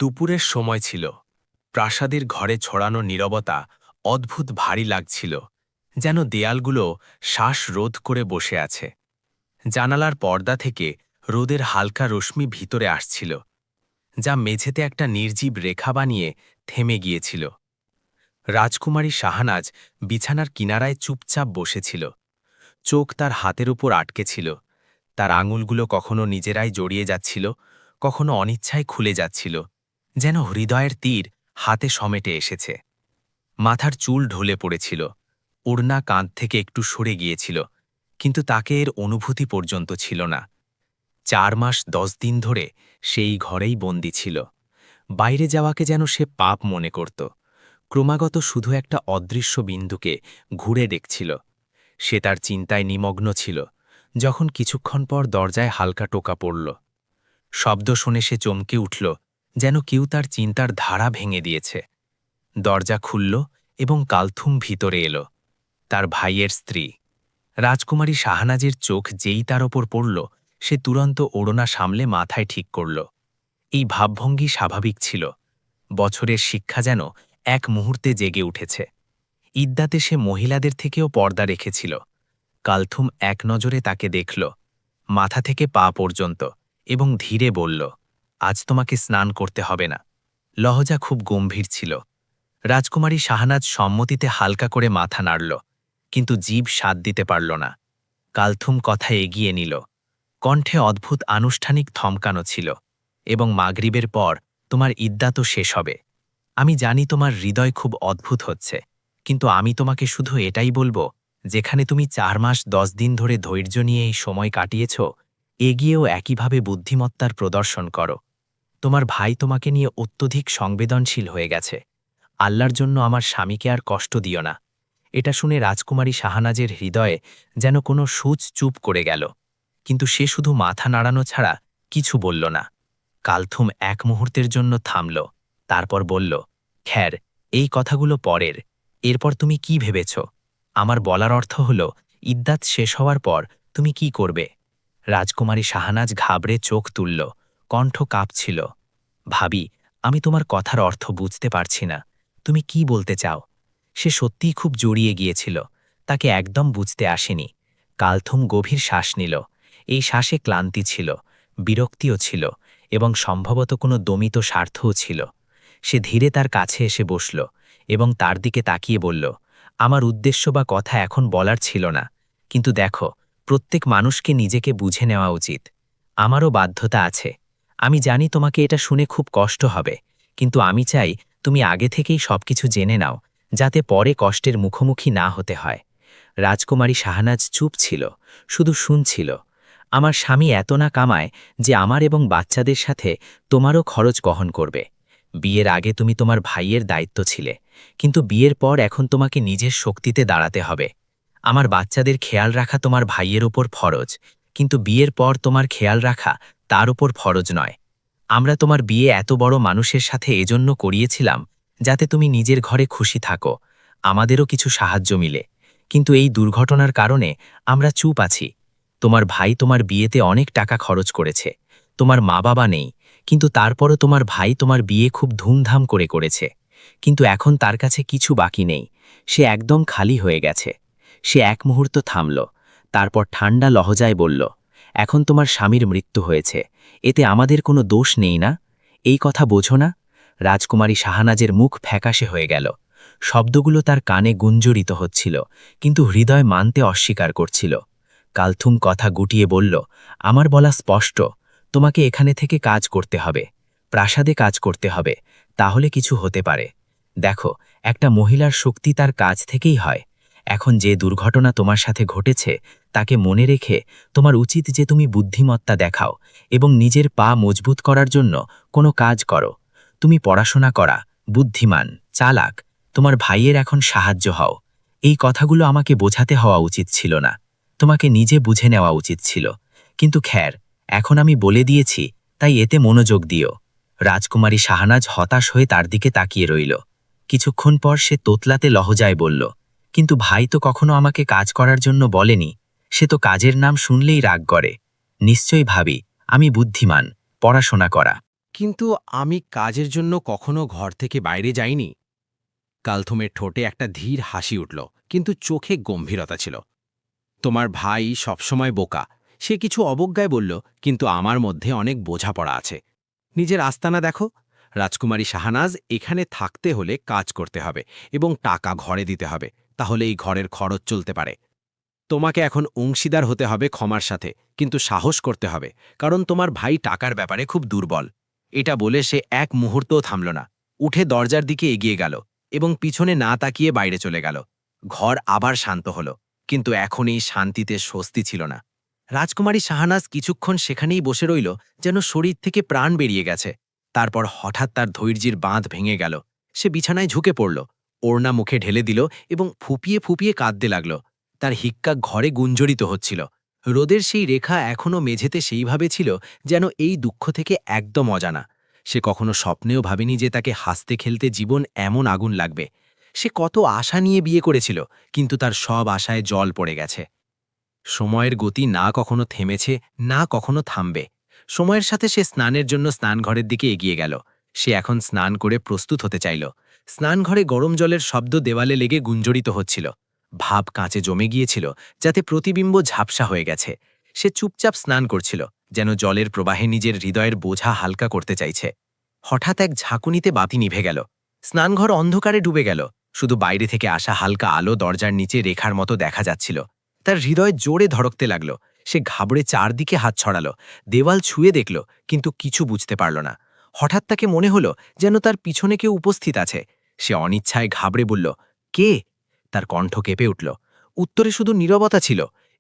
দুপুরের সময় ছিল। প্রাসাদের ঘরে ছড়ানো নীরবতা অদ্ভুত ভারী লাগছিল, যেন দেয়ালগুলো শ্বাস রোধ করে বসে আছে। জানালার পর্দা থেকে রোদের হালকা রশ্মি ভিতরে আসছিল, যা মেঝেতে একটা নির্জীব রেখা বানিয়ে থেমে গিয়েছিল। রাজকুমারী শাহনাজ বিছানার কিনারায় চুপচাপ বসেছিল। চোখ তার হাতের উপর আটকে ছিল। তার আঙুলগুলো কখনো নিজেরাই জড়িয়ে যাচ্ছিল, কখনো অনিচ্ছায় খুলে যাচ্ছিল, যেন হৃদয়ের তীর হাতে সমেটে এসেছে। মাথার চুল ঢলে পড়েছিল, ওড়না কাঁধ থেকে একটু সরে গিয়েছিল, কিন্তু তাকে এর অনুভূতি পর্যন্ত ছিল না। 4 মাস 10 দিন ধরে সেই ঘরেই বন্দী ছিল। বাইরে যাওয়াকে যেন সে পাপ মনে করত। ক্রমাগত শুধু একটা অদৃশ্য বিন্দুকে ঘুরে দেখছিল। সে তার চিন্তায় নিমগ্ন ছিল, যখন কিছুক্ষণ পর দরজায় হালকা টোকা পড়ল। শব্দ শুনে সে চমকে উঠল, যেন কেউ তার চিন্তার ধারা ভেঙে দিয়েছে। দরজা খুলল এবং কালথুম ভিতরে এলো, তার ভাইয়ের স্ত্রী। রাজকুমারী শাহনাজের চোখ যেই তার ওপর পড়ল, সে তুরন্ত ওড়না সামলে মাথায় ঠিক করল। এই ভাবভঙ্গি স্বাভাবিক ছিল। বছরের শিক্ষা যেন এক মুহূর্তে জেগে উঠেছে। ইদ্যাতে সে মহিলাদের থেকেও পর্দা রেখেছিল। কালথুম এক নজরে তাকে দেখল, মাথা থেকে পা পর্যন্ত, এবং ধীরে বলল, আজ তোমাকে স্নান করতে হবে না। লহজা খুব গম্ভীর ছিল। রাজকুমারী শাহনাজ সম্মতিতে হালকা করে মাথা নাড়ল, কিন্তু জিভ স্বাদ দিতে পারল না। কালথুম কথা এগিয়ে নিল, কণ্ঠে অদ্ভুত আনুষ্ঠানিক থমকানো ছিল, এবং মাগরিবের পর তোমার ইদ্যা তো শেষ হবে। আমি জানি তোমার হৃদয় খুব অদ্ভুত হচ্ছে, কিন্তু আমি তোমাকে শুধু এটাই বলবো, যেখানে তুমি 4 মাস 10 দিন ধরে ধৈর্য নিয়ে এই সময় কাটিয়েছ, এগিয়েও একইভাবে বুদ্ধিমত্তার প্রদর্শন করো। তোমার ভাই তোমাকে নিয়ে অত্যধিক সংবেদনশীল হয়ে গেছে। আল্লাহর জন্য আমার স্বামীকে আর কষ্ট দিও না। এটা শুনে রাজকুমারী শাহনাজের হৃদয়ে যেন কোনো সূচ চুপ করে গেল, কিন্তু সে শুধু মাথা নাড়ানো ছাড়া কিছু বলল না। কালথুম এক মুহূর্তের জন্য থামল, তারপর বলল, খ্যার, এই কথাগুলো পরের। এরপর তুমি কি ভেবেছ? আমার বলার অর্থ হল, ইদ্যাত শেষ হওয়ার পর তুমি কি করবে? রাজকুমারী শাহনাজ ঘাবড়ে চোখ তুলল, কণ্ঠ কাঁপছিল। ভাবি, আমি তোমার কথার অর্থ বুঝতে পারছি না। তুমি কি বলতে চাও? সে সত্যিই খুব জড়িয়ে গিয়েছিল, তাকে একদম বুঝতে আসেনি। কালথুম গভীর শ্বাস নিল। এই শ্বাসে ক্লান্তি ছিল, বিরক্তিও ছিল, এবং সম্ভবত কোনো দমিত স্বার্থও ছিল। সে ধীরে তার কাছে এসে বসল এবং তার দিকে তাকিয়ে বলল, আমার উদ্দেশ্য বা কথা এখন বলার ছিল না, কিন্তু দেখো, প্রত্যেক মানুষকে নিজেকে বুঝে নেওয়া উচিত। আমারও বাধ্যতা আছে। আমি জানি তোমাকে এটা শুনে খুব কষ্ট হবে, কিন্তু আমি চাই তুমি আগে থেকেই সবকিছু জেনে নাও, যাতে পরে কষ্টের মুখোমুখি না হতে হয়। রাজকুমারী শাহনাজ চুপ ছিল, শুধু শুনছিল। আমার স্বামী এত না কামায় যে আমার এবং বাচ্চাদের সাথে তোমারও খরচ বহন করবে। বিয়ের আগে তুমি তোমার ভাইয়ের দায়িত্ব ছিলে, কিন্তু বিয়ের পর এখন তোমাকে নিজের শক্তিতে দাঁড়াতে হবে। আমার বাচ্চাদের খেয়াল রাখা তোমার ভাইয়ের ওপর ফরজ, কিন্তু বিয়ের পর তোমার খেয়াল রাখা তার উপর ফরজ নয়। আমরা তোমার বিয়ে এত বড় মানুষের সাথে এজন্য করিয়েছিলাম, যাতে তুমি নিজের ঘরে খুশি থাকো, আমাদেরও কিছু সাহায্য মিলে। কিন্তু এই দুর্ঘটনার কারণে আমরা চুপ আছি। তোমার ভাই তোমার বিয়েতে অনেক টাকা খরচ করেছে। তোমার মা বাবা নেই, কিন্তু তারপরও তোমার ভাই তোমার বিয়ে খুব ধুমধাম করে করেছে। কিন্তু এখন তার কাছে কিছু বাকি নেই, সে একদম খালি হয়ে গেছে। সে এক মুহূর্ত থামল, তারপর ঠান্ডা লহজায় বলল, এখন তোমার স্বামীর মৃত্যু হয়েছে, এতে আমাদের কোনো দোষ নেই না? এই কথা বোঝো না? রাজকুমারী শাহনাজের মুখ ফ্যাকাশে হয়ে গেল। শব্দগুলো তার কানে গুঞ্জরিত হচ্ছিল, কিন্তু হৃদয় মানতে অস্বীকার করছিল। কালথুম কথা গুটিয়ে বলল, আমার বলা স্পষ্ট, তোমাকে এখানে থেকে কাজ করতে হবে, প্রাসাদে কাজ করতে হবে, তাহলে কিছু হতে পারে। দেখো, একটা মহিলার শক্তি তার কাজ থেকেই হয়। এখন যে দুর্ঘটনা তোমার সাথে ঘটেছে, তাকে মনে রেখে তোমার উচিত যে তুমি বুদ্ধিমত্তা দেখাও এবং নিজের পা মজবুত করার জন্য কোনো কাজ করো। তুমি পড়াশোনা করা, বুদ্ধিমান, চালাক, তোমার ভাইয়ের এখন সাহায্য হও। এই কথাগুলো আমাকে বোঝাতে হওয়া উচিত ছিল না, তোমাকে নিজে বুঝে নেওয়া উচিত ছিল। কিন্তু খ্যার, এখন আমি বলে দিয়েছি, তাই এতে মনোযোগ দিও। রাজকুমারী শাহনাজ হতাশ হয়ে তার দিকে তাকিয়ে রইল। কিছুক্ষণ পর সে তোতলাতে লহজায় বলল, কিন্তু ভাই তো কখনো আমাকে কাজ করার জন্য বলেনি, সে তো কাজের নাম শুনলেই রাগ করে। নিশ্চয়ই ভাবি, আমি বুদ্ধিমান, পড়াশোনা করা, কিন্তু আমি কাজের জন্য কখনো ঘর থেকে বাইরে যাইনি। কালথুমের ঠোঁটে একটা ধীর হাসি উঠল, কিন্তু চোখে গম্ভীরতা ছিল। তোমার ভাই সবসময় বোকা, সে কিছু অবজ্ঞায় বলল, কিন্তু আমার মধ্যে অনেক বোঝাপড়া আছে। নিজের আস্তানা দেখো, রাজকুমারী শাহনাজ এখানে থাকতে হলে কাজ করতে হবে এবং টাকা ঘরে দিতে হবে, তাহলে এই ঘরের খরচ চলতে পারে। তোমাকে এখন অংশীদার হতে হবে ক্ষমার সাথে, কিন্তু সাহস করতে হবে, কারণ তোমার ভাই টাকার ব্যাপারে খুব দুর্বল। এটা বলে সে এক মুহূর্তও থামল না, উঠে দরজার দিকে এগিয়ে গেল এবং পিছনে না তাকিয়ে বাইরে চলে গেল। ঘর আবার শান্ত হল, কিন্তু এখন এই শান্তিতে স্বস্তি ছিল না। রাজকুমারী শাহনাজ কিছুক্ষণ সেখানেই বসে রইল, যেন শরীর থেকে প্রাণ বেরিয়ে গেছে। তারপর হঠাৎ তার ধৈর্যের বাঁধ ভেঙে গেল। সে বিছানায় ঝুঁকে পড়ল, ওড়না মুখে ঢেলে দিল এবং ফুপিয়ে ফুপিয়ে কাঁদতে লাগল। তার হিক্কা ঘরে গুঞ্জরিত হচ্ছিল। রোদের সেই রেখা এখনও মেঝেতে সেইভাবে ছিল, যেন এই দুঃখ থেকে একদম অজানা। সে কখনো স্বপ্নেও ভাবেনি যে তাকে হাসতে খেলতে জীবন এমন আগুন লাগবে। সে কত আশা নিয়ে বিয়ে করেছিল, কিন্তু তার সব আশায় জল পড়ে গেছে। সময়ের গতি না কখনো থেমেছে, না কখনো থামবে। সময়ের সাথে সে স্নানের জন্য স্নানঘরের দিকে এগিয়ে গেল। সে এখন স্নান করে প্রস্তুত হতে চাইল। স্নানঘরে গরম জলের শব্দ দেওয়ালে লেগে গুঞ্জরিত হচ্ছিল। ভাব কাঁচে জমে গিয়েছিল, যাতে প্রতিবিম্ব ঝাপসা হয়ে গেছে। সে চুপচাপ স্নান করছিল, যেন জলের প্রবাহে নিজের হৃদয়ের বোঝা হালকা করতে চাইছে। হঠাৎ এক ঝাঁকুনিতে বাতি নিভে গেল। স্নানঘর অন্ধকারে ডুবে গেল। শুধু বাইরে থেকে আসা হালকা আলো দরজার নিচে রেখার মতো দেখা যাচ্ছিল। তার হৃদয় জোরে ধড়কতে লাগল। সে ঘাবড়ে চারদিকে হাত ছড়াল, দেওয়াল ছুঁয়ে দেখল, কিন্তু কিছু বুঝতে পারল না। হঠাৎ তাকে মনে হলো যেন তার পিছনে কেউ উপস্থিত আছে। সে অনিচ্ছায় ঘাবড়ে বলল, কে? তার কণ্ঠ কেঁপে উঠল। উত্তরে শুধু নীরবতা ছিল।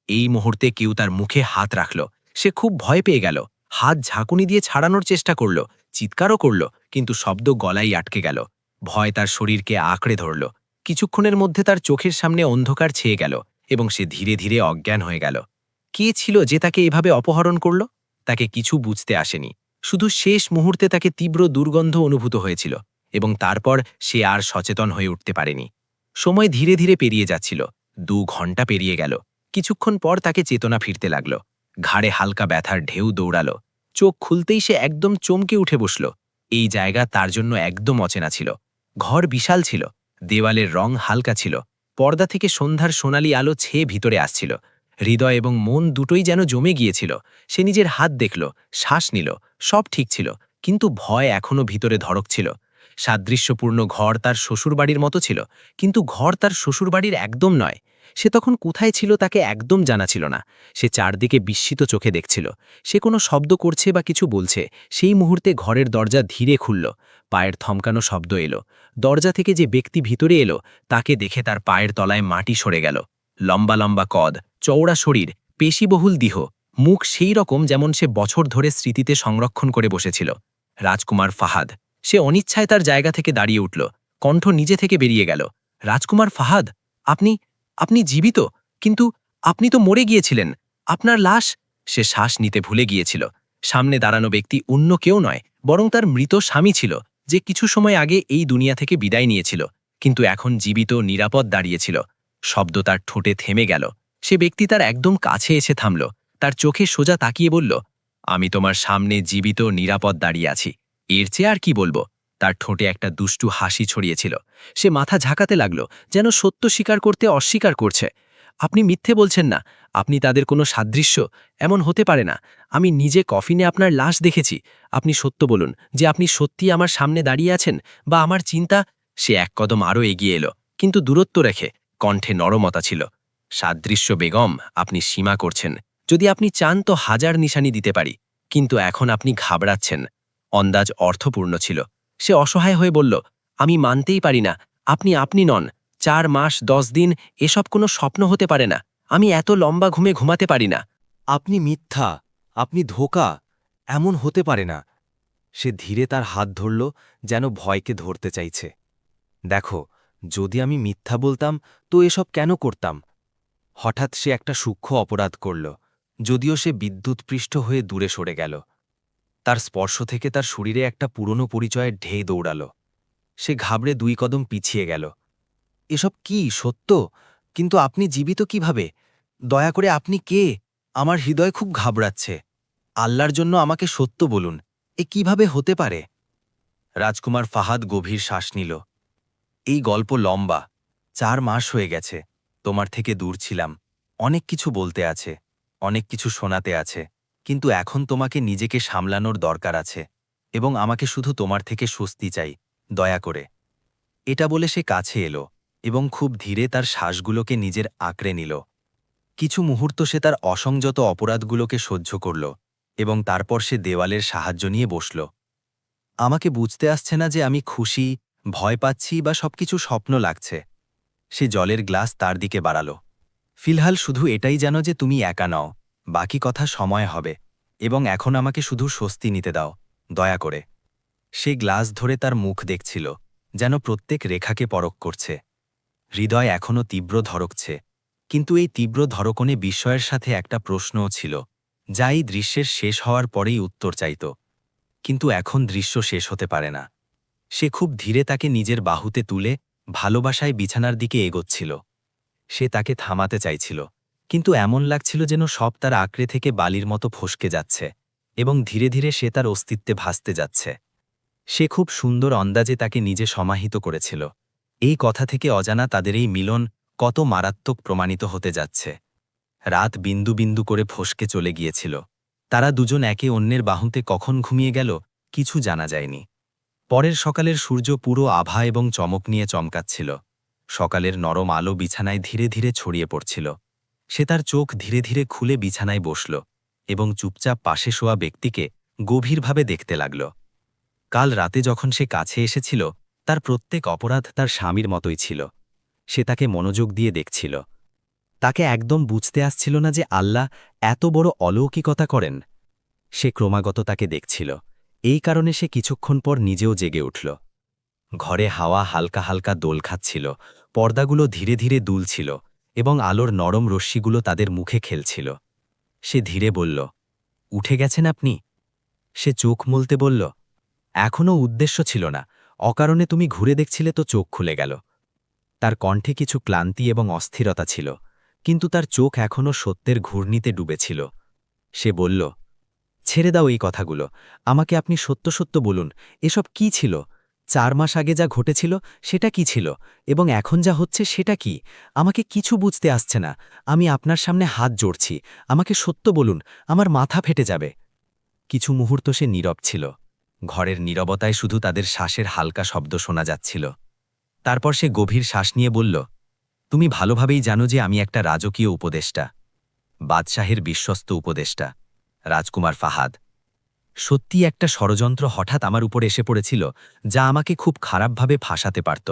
এই মুহূর্তে কেউ তার মুখে হাত রাখল। সে খুব ভয় পেয়ে গেল। হাত ঝাঁকুনি দিয়ে ছাড়ানোর চেষ্টা করল, চিৎকারও করল, কিন্তু শব্দ গলায় আটকে গেল। ভয় তার শরীরকে আঁকড়ে ধরল। কিছুক্ষণের মধ্যে তার চোখের সামনে অন্ধকার ছেয়ে গেল এবং সে ধীরে ধীরে অজ্ঞান হয়ে গেল। কে ছিল যে তাকে এভাবে অপহরণ করল? তাকে কিছু বুঝতে আসেনি। শুধু শেষ মুহূর্তে তাকে তীব্র দুর্গন্ধ অনুভূত হয়েছিল এবং তারপর সে আর সচেতন হয়ে উঠতে পারেনি। সময় ধীরে ধীরে পেরিয়ে যাচ্ছিল। 2 ঘন্টা পেরিয়ে গেল। কিছুক্ষণ পর তাকে চেতনা ফিরতে লাগল। ঘাড়ে হালকা ব্যথার ঢেউ দৌড়ালো। চোখ খুলতেই সে একদম চমকে উঠে বসল। এই জায়গা তার জন্য একদম অচেনা ছিল। ঘর বিশাল ছিল, দেওয়ালের রং হালকা ছিল, পর্দা থেকে সন্ধ্যার সোনালি আলো ছেয়ে ভিতরে আসছিল। হৃদয় এবং মন দুটোই যেন জমে গিয়েছিল। সে নিজের হাত দেখল, শ্বাস নিল, সব ঠিক ছিল, কিন্তু ভয় এখনও ভিতরে ধড়কছিল। সাদৃশ্যপূর্ণ ঘর তার শ্বশুরবাড়ির মতো ছিল, কিন্তু ঘর তার শ্বশুরবাড়ির একদম নয়। সে তখন কোথায় ছিল তাকে একদম জানা ছিল না। সে চারদিকে বিস্মিত চোখে দেখছিল। সে কোনো শব্দ করছে বা কিছু বলছে। সেই মুহূর্তে ঘরের দরজা ধীরে খুলল। পায়ের থমকানো শব্দ এলো। দরজা থেকে যে ব্যক্তি ভিতরে এলো, তাকে দেখে তার পায়ের তলায় মাটি সরে গেল। লম্বা লম্বা কদ, চওড়া শরীর, পেশিবহুল দেহ, মুখ সেই রকম যেমন সে বছর ধরে স্মৃতিতে সংরক্ষণ করে বসেছিল। রাজকুমার ফাহাদ। সে অনিচ্ছায় তার জায়গা থেকে দাঁড়িয়ে উঠল। কণ্ঠ নিজে থেকে বেরিয়ে গেল, রাজকুমার ফাহাদ, আপনি আপনি জীবিত? কিন্তু আপনি তো মরে গিয়েছিলেন। আপনার লাশ। সে শ্বাস নিতে ভুলে গিয়েছিল। সামনে দাঁড়ানো ব্যক্তি অন্য কেউ নয়, বরং তার মৃত স্বামী ছিল, যে কিছু সময় আগে এই দুনিয়া থেকে বিদায় নিয়েছিল, কিন্তু এখন জীবিত নিরাপদ দাঁড়িয়েছিল। শব্দ তার ঠোঁটে থেমে গেল। সে ব্যক্তি তার একদম কাছে এসে থামল। তার চোখে সোজা তাকিয়ে বলল, আমি তোমার সামনে জীবিত নিরাপদ দাঁড়িয়ে আছি। এর চেয়ে আর কি বলবো? তার ঠোঁটে একটা দুষ্টু হাসি ছড়িয়েছিল। সে মাথা ঝাঁকাতে লাগল, যেন সত্য স্বীকার করতে অস্বীকার করছে। আপনি মিথ্যে বলছেন না। আপনি তাদের কোনো সাদৃশ্য। এমন হতে পারে না। আমি নিজে কফিনে আপনার লাশ দেখেছি। আপনি সত্য বলুন যে আপনি সত্যি আমার সামনে দাঁড়িয়ে আছেন, বা আমার চিন্তা। সে এক কদম আরও এগিয়ে এলো, কিন্তু দূরত্ব রেখে। কণ্ঠে নরমতা ছিল। সাদৃশ্য বেগম, আপনি সীমা করছেন। যদি আপনি চান তো হাজার নিশানি দিতে পারি, কিন্তু এখন আপনি ঘাবড়াচ্ছেন। অন্দাজ অর্থপূর্ণ ছিল। সে অসহায় হয়ে বলল, আমি মানতেই পারি না। আপনি আপনি নন। 4 মাস 10 দিন, এসব কোনো স্বপ্ন হতে পারে না। আমি এত লম্বা ঘুমে ঘুমাতে পারি না। আপনি মিথ্যা, আপনি ধোঁকা, এমন হতে পারে না। সে ধীরে তার হাত ধরল, যেন ভয়কে ধরতে চাইছে। দেখো, যদি আমি মিথ্যা বলতাম তো এসব কেন করতাম? হঠাৎ সে একটা সূক্ষ্ম অপরাধ করল, যদিও সে বিদ্যুৎপৃষ্ট হয়ে দূরে সরে গেল। তার স্পর্শ থেকে তার শরীরে একটা পুরনো পরিচয়ের ঢেউ দৌড়াল। সে ঘাবড়ে 2 কদম পিছিয়ে গেল। এসব কি সত্য? কিন্তু আপনি জীবিত কিভাবে? দয়া করে আপনি কে? আমার হৃদয় খুব ঘাবড়াচ্ছে। আল্লাহর জন্য আমাকে সত্য বলুন। এ কিভাবে হতে পারে? রাজকুমার ফাহাদ গভীর শ্বাস নিল। এই গল্প লম্বা, 4 মাস হয়ে গেছে। তোমার থেকে দূর ছিলাম। অনেক কিছু বলতে আছে, অনেক কিছু শোনাতে আছে, কিন্তু এখন তোমাকে নিজেকে সামলানোর দরকার আছে, এবং আমাকে শুধু তোমার থেকে স্বস্তি চাই, দয়া করে। এটা বলে সে কাছে এলো এবং খুব ধীরে তার শ্বাসগুলোকে নিজের আঁকড়ে নিল। কিছু মুহূর্ত সে তার অসংযত অপরাধগুলোকে সহ্য করল এবং তারপর সে দেওয়ালের সাহায্য নিয়ে বসল। আমাকে বুঝতে আসছে না যে আমি খুশি, ভয় পাচ্ছি বা সবকিছু স্বপ্ন লাগছে। সে জলের গ্লাস তার দিকে বাড়ালো। ফিলহাল শুধু এটাই জানো যে তুমি একা নও, বাকি কথা সময় হবে, এবং এখন আমাকে শুধু স্বস্তি নিতে দাও, দয়া করে। সে গ্লাস ধরে তার মুখ দেখছিল, যেন প্রত্যেক রেখাকে পরখ করছে। হৃদয় এখনও তীব্র ধড়কছে, কিন্তু এই তীব্র ধড়কনে বিস্ময়ের সাথে একটা প্রশ্নও ছিল, যা এই দৃশ্যের শেষ হওয়ার পরেই উত্তর চাইত। কিন্তু এখন দৃশ্য শেষ হতে পারে না। সে খুব ধীরে তাকে নিজের বাহুতে তুলে ভালোবাসায় বিছানার দিকে এগোচ্ছিল। সে তাকে থামাতে চাইছিল, কিন্তু এমন লাগছিল যেন সব তার আঁকড়ে থেকে বালির মতো ফসকে যাচ্ছে, এবং ধীরে ধীরে সে তার অস্তিত্বে ভাসতে যাচ্ছে। সে খুব সুন্দর অন্দাজে তাকে নিজে সমাহিত করেছিল। এই কথা থেকে অজানা তাদের এই মিলন কত মারাত্মক প্রমাণিত হতে যাচ্ছে। রাত বিন্দু বিন্দু করে ফসকে চলে গিয়েছিল। তারা দুজন একে অন্যের বাহুতে কখন ঘুমিয়ে গেল কিছু জানা যায়নি। পরের সকালের সূর্য পুরো আভা এবং চমক নিয়ে চমকাচ্ছিল। সকালের নরম আলো বিছানায় ধীরে ধীরে ছড়িয়ে পড়ছিল। সে তার চোখ ধীরে ধীরে খুলে বিছানায় বসল এবং চুপচাপ পাশে শোয়া ব্যক্তিকে গভীরভাবে দেখতে লাগল। কাল রাতে যখন সে কাছে এসেছিল, তার প্রত্যেক অপরাধ তার স্বামীর মতোই ছিল। সে তাকে মনোযোগ দিয়ে দেখছিল। তাকে একদম বুঝতে আসছিল না যে আল্লাহ এত বড় অলৌকিকতা করেন। সে ক্রমাগত তাকে দেখছিল। এই কারণে সে কিছুক্ষণ পর নিজেও জেগে উঠল। ঘরে হাওয়া হালকা হালকা দোল খাচ্ছিল, পর্দাগুলো ধীরে ধীরে দুলছিল, এবং আলোর নরম রশ্মিগুলো তাদের মুখে খেলছিল। সে ধীরে বলল, উঠে গেছেন আপনি? সে চোখ মুলতে বলল, এখনও উদ্দেশ্য ছিল না, অকারণে তুমি ঘুরে দেখছিলে তো চোখ খুলে গেল। তার কণ্ঠে কিছু ক্লান্তি এবং অস্থিরতা ছিল, কিন্তু তার চোখ এখনও সত্যের ঘূর্ণিতে ডুবেছিল। সে বলল, ছেড়ে দাও এই কথাগুলো, আমাকে আপনি সত্য সত্য বলুন, এসব কি ছিল? 4 মাস আগে যা ঘটেছিল সেটা কি ছিল, এবং এখন যা হচ্ছে সেটা কি? আমাকে কিছু বুঝতে আসছে না। আমি আপনার সামনে হাত জোড়ছি, আমাকে সত্য বলুন, আমার মাথা ফেটে যাবে। কিছু মুহূর্ত সে নীরব ছিল। ঘরের নীরবতায় শুধু তাদের শ্বাসের হালকা শব্দ শোনা যাচ্ছিল। তারপর সে গভীর শ্বাস নিয়ে বলল, তুমি ভালোভাবেই জানো যে আমি একটা রাজকীয় উপদেষ্টা, বাদশাহের বিশ্বস্ত উপদেষ্টা, রাজকুমার ফাহাদ। সত্যি একটা ষড়যন্ত্র হঠাৎ আমার উপর এসে পড়েছিল, যা আমাকে খুব খারাপভাবে ফাঁসাতে পারত।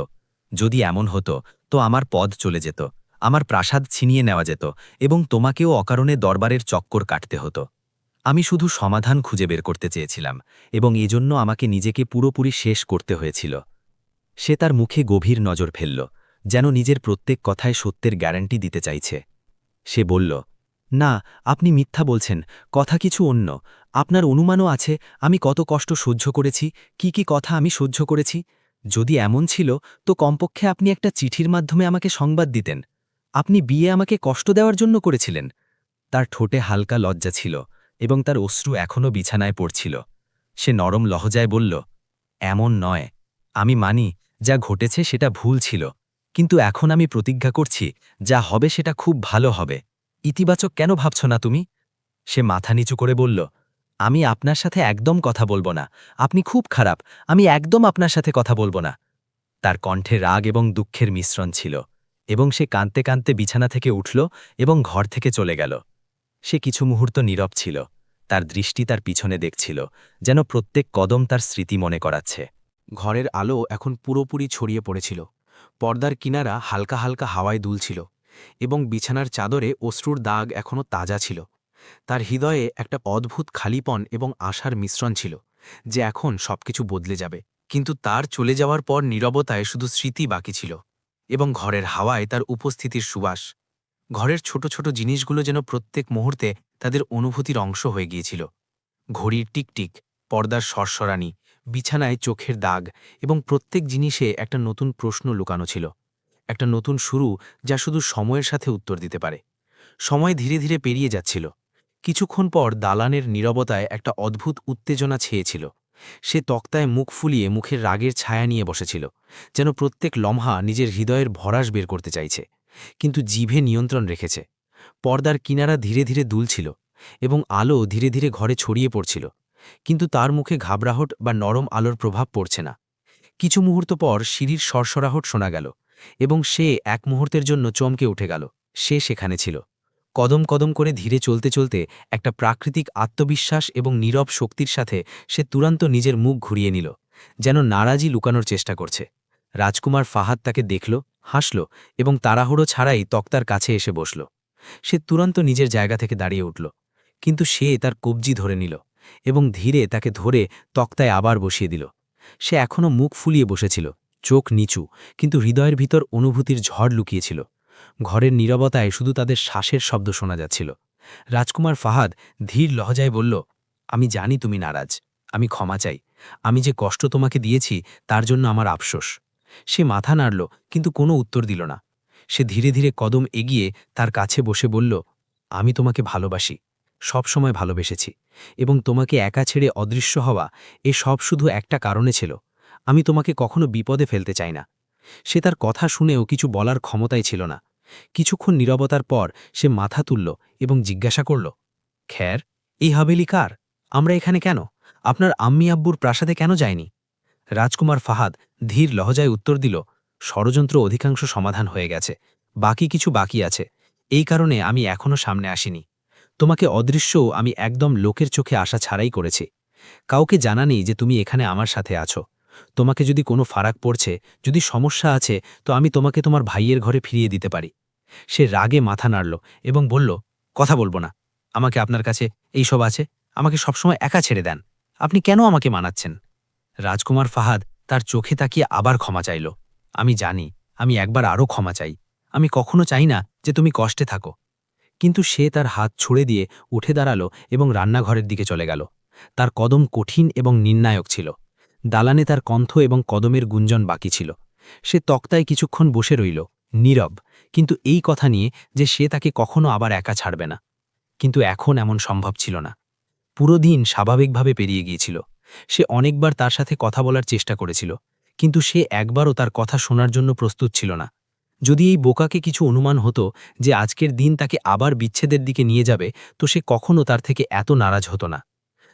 যদি এমন হতো তো আমার পদ চলে যেত, আমার প্রাসাদ ছিনিয়ে নেওয়া যেত, এবং তোমাকেও অকারণে দরবারের চক্কর কাটতে হতো। আমি শুধু সমাধান খুঁজে বের করতে চেয়েছিলাম, এবং এজন্য আমাকে নিজেকে পুরোপুরি শেষ করতে হয়েছিল। সে তার মুখে গভীর নজর ফেলল, যেন নিজের প্রত্যেক কথায় সত্যের গ্যারান্টি দিতে চাইছে। সে বলল, না, আপনি মিথ্যা বলছেন, কথা কিছু অন্য। আপনার অনুমানও আছে আমি কত কষ্ট সহ্য করেছি, কি কথা আমি সহ্য করেছি। যদি এমন ছিল তো কমপক্ষে আপনি একটা চিঠির মাধ্যমে আমাকে সংবাদ দিতেন। আপনি বিয়ে আমাকে কষ্ট দেওয়ার জন্য করেছিলেন। তার ঠোঁটে হালকা লজ্জা ছিল, এবং তার অশ্রু এখনও বিছানায় পড়ছিল। সে নরম লহজায় বলল, এমন নয়। আমি মানি যা ঘটেছে সেটা ভুল ছিল, কিন্তু এখন আমি প্রতিজ্ঞা করছি যা হবে সেটা খুব ভালো হবে। ইতিবাচক কেন ভাবছ না তুমি? সে মাথা নিচু করে বলল, আমি আপনার সাথে একদম কথা বলবো না। আপনি খুব খারাপ, আমি একদম আপনার সাথে কথা বলবো না। তার কণ্ঠে রাগ এবং দুঃখের মিশ্রণ ছিল, এবং সে কাঁদতে কাঁদতে বিছানা থেকে উঠল এবং ঘর থেকে চলে গেল। সে কিছু মুহূর্ত নীরব ছিল, তার দৃষ্টি তার পিছনে দেখছিল, যেন প্রত্যেক কদম তার স্মৃতি মনে করাচ্ছে। ঘরের আলো এখন পুরোপুরি ছড়িয়ে পড়েছিল। পর্দার কিনারা হালকা হালকা হাওয়ায় দুলছিল, এবং বিছানার চাদরে অশ্রুর দাগ এখনও তাজা ছিল। তার হৃদয়ে একটা অদ্ভুত খালিপন এবং আশার মিশ্রণ ছিল, যে এখন সবকিছু বদলে যাবে। কিন্তু তার চলে যাওয়ার পর নীরবতায় শুধু স্মৃতি বাকি ছিল, এবং ঘরের হাওয়ায় তার উপস্থিতির সুবাস। ঘরের ছোট ছোট জিনিসগুলো যেন প্রত্যেক মুহূর্তে তাদের অনুভূতির অংশ হয়ে গিয়েছিল। ঘড়ির টিকটিক, পর্দার সরসরানি, বিছানায় চোখের দাগ, এবং প্রত্যেক জিনিসে একটা নতুন প্রশ্ন লুকানো ছিল। একটা নতুন শুরু যা শুধু সময়ের সাথে উত্তর দিতে পারে। সময় ধীরে ধীরে পেরিয়ে যাচ্ছিল। কিছুক্ষণ পর দালানের নীরবতায় একটা অদ্ভুত উত্তেজনা ছেয়েছিল। সে তক্তায় মুখ ফুলিয়ে মুখের রাগের ছায়া নিয়ে বসেছিল, যেন প্রত্যেক লম্হা নিজের হৃদয়ের ভরাস বের করতে চাইছে, কিন্তু জিভে নিয়ন্ত্রণ রেখেছে। পর্দার কিনারা ধীরে ধীরে দুলছিল এবং আলো ধীরে ধীরে ঘরে ছড়িয়ে পড়ছিল, কিন্তু তার মুখে ঘাবড়াহট বা নরম আলোর প্রভাব পড়ছে না। কিছু মুহূর্ত পর সিঁড়ির সরসরাহট শোনা গেল এবং সে এক মুহূর্তের জন্য চমকে উঠে গেল। সে সেখানে ছিল। কদম কদম করে ধীরে চলতে চলতে একটা প্রাকৃতিক আত্মবিশ্বাস এবং নীরব শক্তির সাথে সে তুরন্ত নিজের মুখ ঘুরিয়ে নিল, যেন নারাজি লুকানোর চেষ্টা করছে। রাজকুমার ফাহাদ তাকে দেখল, হাসল এবং তাড়াহুড়ো ছাড়াই তক্তার কাছে এসে বসল। সে তুরন্ত নিজের জায়গা থেকে দাঁড়িয়ে উঠল, কিন্তু সে তার কবজি ধরে নিল এবং ধীরে তাকে ধরে তক্তায় আবার বসিয়ে দিল। সে এখনও মুখ ফুলিয়ে বসেছিল, চোখ নিচু, কিন্তু হৃদয়ের ভিতর অনুভূতির ঝড় লুকিয়েছিল। ঘরের নীরবতায় শুধু তাদের শ্বাসের শব্দ শোনা যাচ্ছিল। রাজকুমার ফাহাদ ধীর লহজায় বলল, আমি জানি তুমি নারাজ, আমি ক্ষমা চাই। আমি যে কষ্ট তোমাকে দিয়েছি তার জন্য আমার আফসোস। সে মাথা নাড়ল, কিন্তু কোনো উত্তর দিল না। সে ধীরে ধীরে কদম এগিয়ে তার কাছে বসে বলল, আমি তোমাকে ভালোবাসি, সব সময় ভালোবেসেছি, এবং তোমাকে একা ছেড়ে অদৃশ্য হওয়া এ সব শুধু একটা কারণে ছিল। আমি তোমাকে কখনো বিপদে ফেলতে চাই না। সে তার কথা শুনেও কিছু বলার ক্ষমতাই ছিল না। কিছুক্ষণ নীরবতার পর সে মাথা তুলল এবং জিজ্ঞাসা করল, খ্যার, এই হাভেলি কার? আমরা এখানে কেন? আপনার আম্মি আব্বুর প্রাসাদে কেন যায়নি? রাজকুমার ফাহাদ ধীর লহজায় উত্তর দিল, ষড়যন্ত্র অধিকাংশ সমাধান হয়ে গেছে, বাকি কিছু বাকি আছে। এই কারণে আমি এখনও সামনে আসিনি। তোমাকে অদৃশ্যও আমি একদম লোকের চোখে আসা ছাড়াই করেছি। কাউকে জানানি যে তুমি এখানে আমার সাথে আছো। তোমাকে যদি কোনো ফারাক পড়ছে, যদি সমস্যা আছে, তো আমি তোমাকে তোমার ভাইয়ের ঘরে ফিরিয়ে দিতে পারি। সে রাগে মাথা নাড়ল এবং বলল, কথা বলবো না। আমাকে আপনার কাছে এই সব আছে, আমাকে সবসময় একা ছেড়ে দেন। আপনি কেন আমাকে মানাচ্ছেন? রাজকুমার ফাহাদ তার চোখে তাকিয়ে আবার ক্ষমা চাইল। আমি জানি, আমি একবার আরও ক্ষমা চাই। আমি কখনো চাই না যে তুমি কষ্টে থাকো। কিন্তু সে তার হাত ছুড়ে দিয়ে উঠে দাঁড়ালো এবং রান্নাঘরের দিকে চলে গেল। তার কদম কঠিন এবং নির্ণায়ক ছিল। দালানে তার কণ্ঠ এবং কদমের গুঞ্জন বাকি ছিল। সে তক্তায় কিছুক্ষণ বসে রইল, নীরব, কিন্তু এই কথা নিয়ে যে সে তাকে কখনো আবার একা ছাড়বে না। কিন্তু এখন এমন সম্ভব ছিল না। পুরো দিন স্বাভাবিকভাবে পেরিয়ে গিয়েছিল। সে অনেকবার তার সাথে কথা বলার চেষ্টা করেছিল, কিন্তু সে একবারও তার কথা শোনার জন্য প্রস্তুত ছিল না। যদি এই বোকাকে কিছু অনুমান হতো যে আজকের দিন তাকে আবার বিচ্ছেদের দিকে নিয়ে যাবে, তো সে কখনো তার থেকে এত নারাজ হতো না।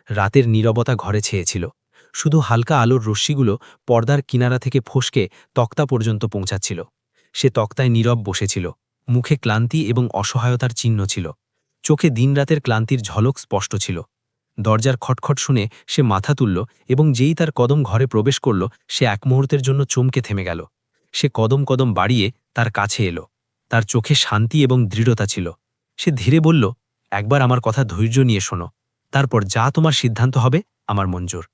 রাতের নীরবতা ঘরে ছেয়েছিল। শুধু হালকা আলোর রশ্মিগুলো পর্দার কিনারা থেকে ফসকে তক্তা পর্যন্ত পৌঁছাচ্ছিল। সে তক্তায় নীরব বসেছিল, মুখে ক্লান্তি এবং অসহায়তার চিহ্ন ছিল। চোখে দিনরাতের ক্লান্তির ঝলক স্পষ্ট ছিল। দরজার খটখট শুনে সে মাথা তুলল এবং যেই তার কদম ঘরে প্রবেশ করল, সে এক মুহূর্তের জন্য চমকে থেমে গেল। সে কদম কদম বাড়িয়ে তার কাছে এলো। তার চোখে শান্তি এবং দৃঢ়তা ছিল। সে ধীরে বলল, একবার আমার কথা ধৈর্য নিয়ে শোনো, তারপর যা তোমার সিদ্ধান্ত হবে আমার মঞ্জুর।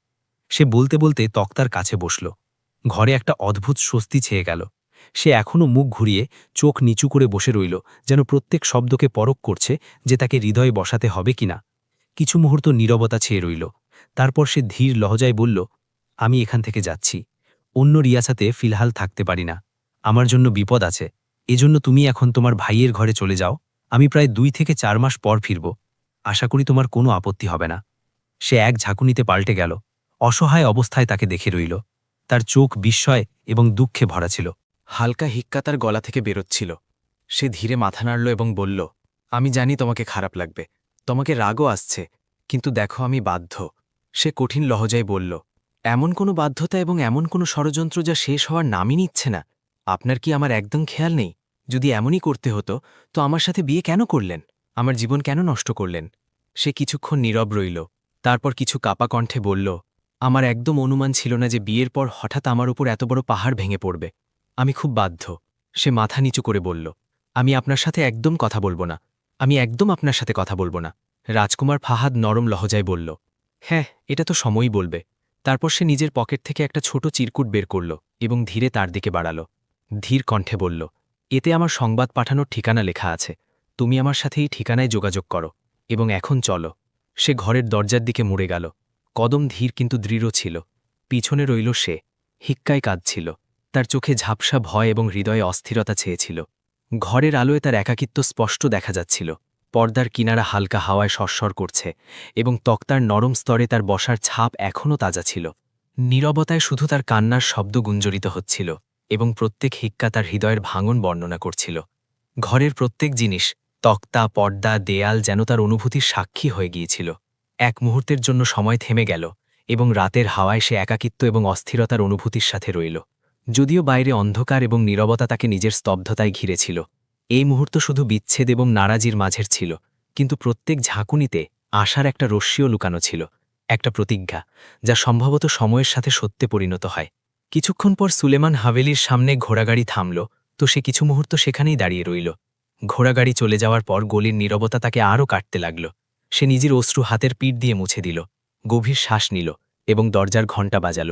সে বলতে বলতে তক্তার কাছে বসল। ঘরে একটা অদ্ভুত স্বস্তি ছেয়ে গেল। সে এখনও মুখ ঘুরিয়ে চোখ নিচু করে বসে রইল, যেন প্রত্যেক শব্দকে পরখ করছে যে তাকে হৃদয়ে বসাতে হবে কিনা। কিছু মুহূর্ত নীরবতা ছেয়ে রইল। তারপর সে ধীর লহজায় বলল, আমি এখান থেকে যাচ্ছি। অন্য রিয়াসাতে ফিলহাল থাকতে পারি না। আমার জন্য বিপদ আছে। এজন্য তুমি এখন তোমার ভাইয়ের ঘরে চলে যাও। আমি প্রায় 2 থেকে 4 মাস পর ফিরব। আশা করি তোমার কোনো আপত্তি হবে না। সে এক ঝাঁকুনিতে পাল্টে গেল। অসহায় অবস্থায় তাকে দেখে রইল। তার চোখ বিস্ময় এবং দুঃখে ভরা ছিল। হালকা হিক্কা তার গলা থেকে বেরোচ্ছিল। সে ধীরে মাথা নাড়ল এবং বলল, আমি জানি তোমাকে খারাপ লাগবে, তোমাকে রাগও আসছে, কিন্তু দেখো আমি বাধ্য। সে কঠিন লহজায় বলল, এমন কোনো বাধ্যতা এবং এমন কোনো ষড়যন্ত্র যা শেষ হওয়ার নামই নিচ্ছে না। আপনার কি আমার একদম খেয়াল নেই? যদি এমনই করতে হতো তো আমার সাথে বিয়ে কেন করলেন? আমার জীবন কেন নষ্ট করলেন? সে কিছুক্ষণ নীরব রইল। তারপর কিছু কাপা কণ্ঠে বলল, আমার একদম অনুমান ছিল না যে বিয়ের পর হঠাৎ আমার উপর এত বড় পাহাড় ভেঙে পড়বে। আমি খুব বাধ্য। সে মাথা নিচু করে বলল, আমি আপনার সাথে একদম কথা বলবো না। আমি একদম আপনার সাথে কথা বলবো না। রাজকুমার ফাহাদ নরম লহজায় বলল, হ্যাঁ, এটা তো সময়ই বলবে। তারপর সে নিজের পকেট থেকে একটা ছোট চিরকুট বের করল এবং ধীরে তার দিকে বাড়াল। ধীর কণ্ঠে বলল, এতে আমার সংবাদ পাঠানোর ঠিকানা লেখা আছে। তুমি আমার সাথে এই ঠিকানায় যোগাযোগ করো এবং এখন চলো। সে ঘরের দরজার দিকে মুড়ে গেল। কদম ধীর কিন্তু দৃঢ় ছিল। পিছনে রইল সে, হিক্কায় কাঁদছিল। তার চোখে ঝাপসা ভয় এবং হৃদয়ে অস্থিরতা ছেয়েছিল। ঘরের আলোয় তার একাকিত্ব স্পষ্ট দেখা যাচ্ছিল। পর্দার কিনারা হালকা হাওয়ায় সস্বর করছে এবং তক্তার নরম স্তরে তার বসার ছাপ এখনও তাজা ছিল। নীরবতায় শুধু তার কান্নার শব্দ গুঞ্জরিত হচ্ছিল এবং প্রত্যেক হিক্কা তার হৃদয়ের ভাঙন বর্ণনা করছিল। ঘরের প্রত্যেক জিনিস, তক্তা, পর্দা, দেয়াল যেন তার অনুভূতির সাক্ষী হয়ে গিয়েছিল। এক মুহূর্তের জন্য সময় থেমে গেল এবং রাতের হাওয়ায় সে একাকিত্ব এবং অস্থিরতার অনুভূতির সাথে রইল। যদিও বাইরে অন্ধকার এবং নীরবতা তাকে নিজের স্তব্ধতায় ঘিরেছিল, এই মুহূর্ত শুধু বিচ্ছেদ এবং নারাজির মাঝের ছিল, কিন্তু প্রত্যেক ঝাঁকুনিতে আশার একটা রশ্মিও লুকানো ছিল, একটা প্রতিজ্ঞা যা সম্ভবত সময়ের সাথে সত্যে পরিণত হয়। কিছুক্ষণ পর সুলেমান হাভেলির সামনে ঘোড়াগাড়ি থামল, তো সে কিছু মুহূর্ত সেখানেই দাঁড়িয়ে রইল। ঘোড়াগাড়ি চলে যাওয়ার পর গলির নীরবতা তাকে আরও কাটতে লাগল। সে নিজের অশ্রু হাতের পিঠ দিয়ে মুছে দিল, গভীর শ্বাস নিল এবং দরজার ঘণ্টা বাজাল।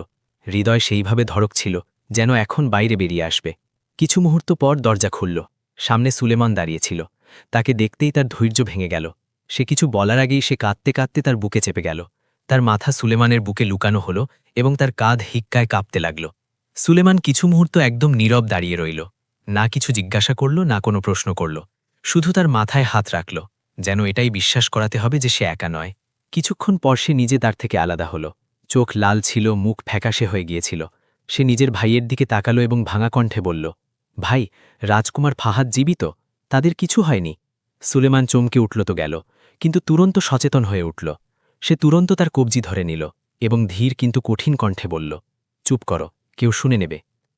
হৃদয় সেইভাবে ধড়কছিল যেন এখন বাইরে বেরিয়ে আসবে। কিছু মুহূর্ত পর দরজা খুলল। সামনে সুলেমান দাঁড়িয়েছিল। তাকে দেখতেই তার ধৈর্য ভেঙে গেল। সে কিছু বলার আগেই সে কাঁদতে কাঁদতে তার বুকে চেপে গেল। তার মাথা সুলেমানের বুকে লুকানো হল এবং তার কাঁধ হিক্কায় কাঁপতে লাগল। সুলেমান কিছু মুহূর্ত একদম নীরব দাঁড়িয়ে রইল, না কিছু জিজ্ঞাসা করল, না কোনো প্রশ্ন করল, শুধু তার মাথায় হাত রাখল, যেন এটাই বিশ্বাস করাতে হবে যে সে একা নয়। কিছুক্ষণ পর সে নিজে তার থেকে আলাদা হল। চোখ লাল ছিল, মুখ ফ্যাকাশে হয়ে গিয়েছিল। সে নিজের ভাইয়ের দিকে তাকালো এবং ভাঙা কণ্ঠে বলল, ভাই, রাজকুমার ফাহাদ জীবিত? তাদের কিছু হয়নি? সুলেমান চমকে উঠল তো গেল, কিন্তু তুরন্ত সচেতন হয়ে উঠল। সে তুরন্ত তার কবজি ধরে নিল এবং ধীর কিন্তু কঠিন কণ্ঠে বলল, চুপ করো, কেউ শুনে নেবে।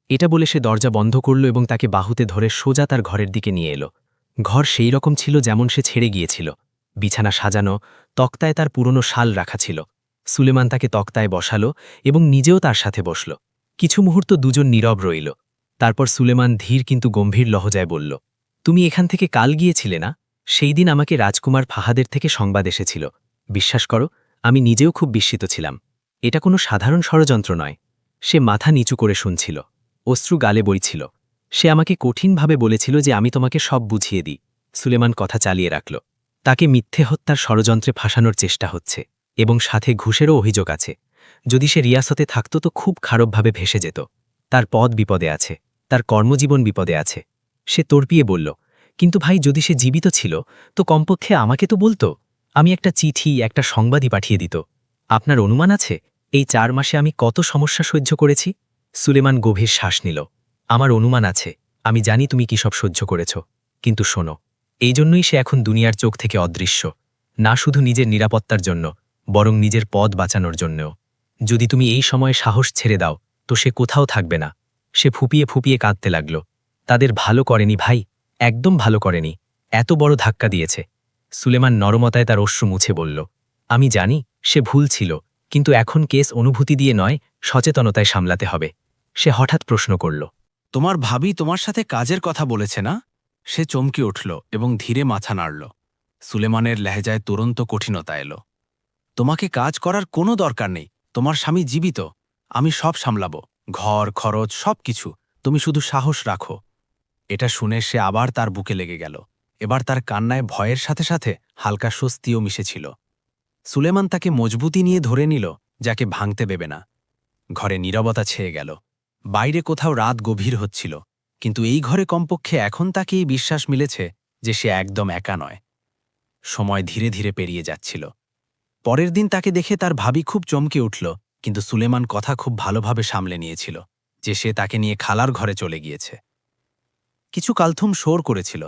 এটা বলে সে দরজা বন্ধ করল এবং তাকে বাহুতে ধরে সোজা তার ঘরের দিকে নিয়ে এলো। ঘর সেই রকম ছিল যেমন সে ছেড়ে গিয়েছিল। বিছানা সাজানো, তক্তায় তার পুরনো শাল রাখা ছিল। সুলেমান তাকে তক্তায় বসালো এবং নিজেও তার সাথে বসল। কিছু মুহূর্ত দুজন নীরব রইল। তারপর সুলেমান ধীর কিন্তু গম্ভীর লহজায় বলল, তুমি এখান থেকে কাল গিয়েছিলে না? সেই দিন আমাকে রাজকুমার ফাহাদের থেকে সংবাদ এসেছিল। বিশ্বাস করো, আমি নিজেও খুব বিস্মিত ছিলাম। এটা কোনো সাধারণ ষড়যন্ত্র নয়। সে মাথা নিচু করে শুনছিল, অশ্রু গালে বইছিল। সে আমাকে কঠিনভাবে বলেছিল যে আমি তোমাকে সব বুঝিয়ে দিই। সুলেমান কথা চালিয়ে রাখল, তাকে মিথ্যে হত্যার ষড়যন্ত্রে ফাঁসানোর চেষ্টা হচ্ছে এবং সাথে ঘুষেরও অভিযোগ আছে। যদি সে রিয়াসতে থাকত তো খুব খারাপভাবে ভেসে যেত। তার পদ বিপদে আছে, তার কর্মজীবন বিপদে আছে। সে তর্পিয়ে বলল, কিন্তু ভাই, যদি সে জীবিত ছিল তো কমপক্ষে আমাকে তো বলতো। আমি একটা চিঠি, একটা সংবাদই পাঠিয়ে দিত। আপনার অনুমান আছে এই 4 মাসে আমি কত সমস্যা সহ্য করেছি? সুলেমান গভীর শ্বাস নিল। আমার অনুমান আছে, আমি জানি তুমি কি সব সহ্য করেছ। কিন্তু শোনো, এই জন্যই সে এখন দুনিয়ার চোখ থেকে অদৃশ্য, না শুধু নিজের নিরাপত্তার জন্য, বরং নিজের পদ বাঁচানোর জন্যও। যদি তুমি এই সময়ে সাহস ছেড়ে দাও তো সে কোথাও থাকবে না। সে ফুপিয়ে ফুপিয়ে কাঁদতে লাগল। তাদের ভালো করেনি ভাই, একদম ভালো করেনি। এত বড় ধাক্কা দিয়েছে। সুলেমান নরমতায় তার অশ্রু মুছে বলল, আমি জানি সে ভুল ছিল, কিন্তু এখন কেস অনুভূতি দিয়ে নয়, সচেতনতায় সামলাতে হবে। সে হঠাৎ প্রশ্ন করল, তোমার ভাবি তোমার সাথে কাজের কথা বলেছে না? সে চমকে উঠল এবং ধীরে মাথা নাড়ল। সুলেমানের লেহজায় তুরন্ত কঠিনতা এলো। তোমাকে কাজ করার কোনো দরকার নেই, তোমার স্বামী জীবিত। আমি সব সামলাবো, ঘর, খরচ, সব কিছু। তুমি শুধু সাহস রাখো। এটা শুনে সে আবার তার বুকে লেগে গেল। এবার তার কান্নায় ভয়ের সাথে সাথে হালকা স্বস্তিও মিশেছিল। সুলেমান তাকে মজবুতি নিয়ে ধরে নিল, যাকে ভাঙতে দেবে না। ঘরে নীরবতা ছেয়ে গেল। বাইরে কোথাও রাত গভীর হচ্ছিল, কিন্তু এই ঘরে কমপক্ষে এখন তাকে এই বিশ্বাস মিলেছে যে সে একদম একা নয়। সময় ধীরে ধীরে পেরিয়ে যাচ্ছিল। পরের দিন তাকে দেখে তার ভাবি খুব চমকে উঠল, কিন্তু সুলেমান কথা খুব ভালোভাবে সামলে নিয়েছিল যে সে তাকে নিয়ে খালার ঘরে চলে গিয়েছে। কিছু কালথুম শোর করেছিল,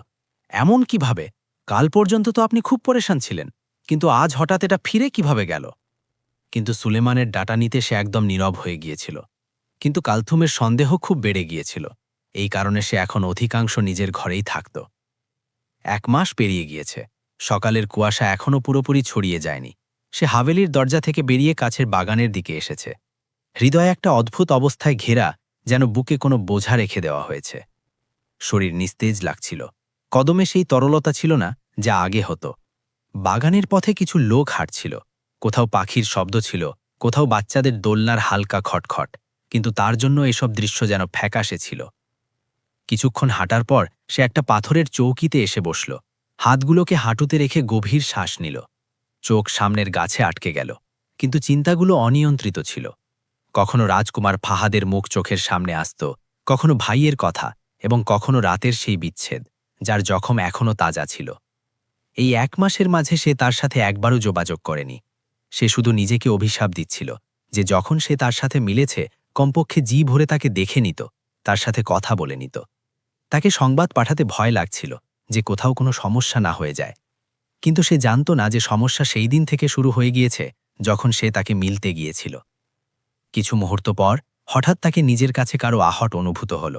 এমন কিভাবে? কাল পর্যন্ত তো আপনি খুব পরেশান ছিলেন, কিন্তু আজ হঠাৎ এটা ফিরে কিভাবে গেল? কিন্তু সুলেমানের ডাটা নিতে সে একদম নীরব হয়ে গিয়েছিল। কিন্তু কালথুমের সন্দেহ খুব বেড়ে গিয়েছিল। এই কারণে সে এখন অধিকাংশ নিজের ঘরেই থাকত। 1 মাস পেরিয়ে গিয়েছে। সকালের কুয়াশা এখনও পুরোপুরি ছড়িয়ে যায়নি। সে হাভেলির দরজা থেকে বেরিয়ে কাছের বাগানের দিকে এসেছে। হৃদয় একটা অদ্ভুত অবস্থায় ঘেরা, যেন বুকে কোনো বোঝা রেখে দেওয়া হয়েছে। শরীর নিস্তেজ লাগছিল। কদমে সেই তরলতা ছিল না যা আগে হতো। বাগানের পথে কিছু লোক হাঁটছিল। কোথাও পাখির শব্দ ছিল, কোথাও বাচ্চাদের দোলনার হালকা খটখট, কিন্তু তার জন্য এসব দৃশ্য যেন ফ্যাকাশে ছিল। কিছুক্ষণ হাঁটার পর সে একটা পাথরের চৌকিতে এসে বসল। হাতগুলোকে হাঁটুতে রেখে গভীর শ্বাস নিল। চোখ সামনের গাছে আটকে গেল, কিন্তু চিন্তাগুলো অনিয়ন্ত্রিত ছিল। কখনো রাজকুমার ফাহাদের মুখ চোখের সামনে আসত, কখনো ভাইয়ের কথা, এবং কখনো রাতের সেই বিচ্ছেদ, যার জখম এখনও তাজা ছিল। এই 1 মাসের মাঝে সে তার সাথে একবারও যোগাযোগ করেনি। সে শুধু নিজেকে অভিশাপ দিচ্ছিল যে যখন সে তার সাথে মিলেছে কমপক্ষে জি ভরে তাকে দেখে নিত, তার সাথে কথা বলে নিত। তাকে সংবাদ পাঠাতে ভয় লাগছিল যে কোথাও কোনো সমস্যা না হয়ে যায়। কিন্তু সে জানত না যে সমস্যা সেই দিন থেকে শুরু হয়ে গিয়েছে যখন সে তাকে মিলতে গিয়েছিল। কিছু মুহূর্ত পর হঠাৎ তাকে নিজের কাছে কারো আহট অনুভূত হল।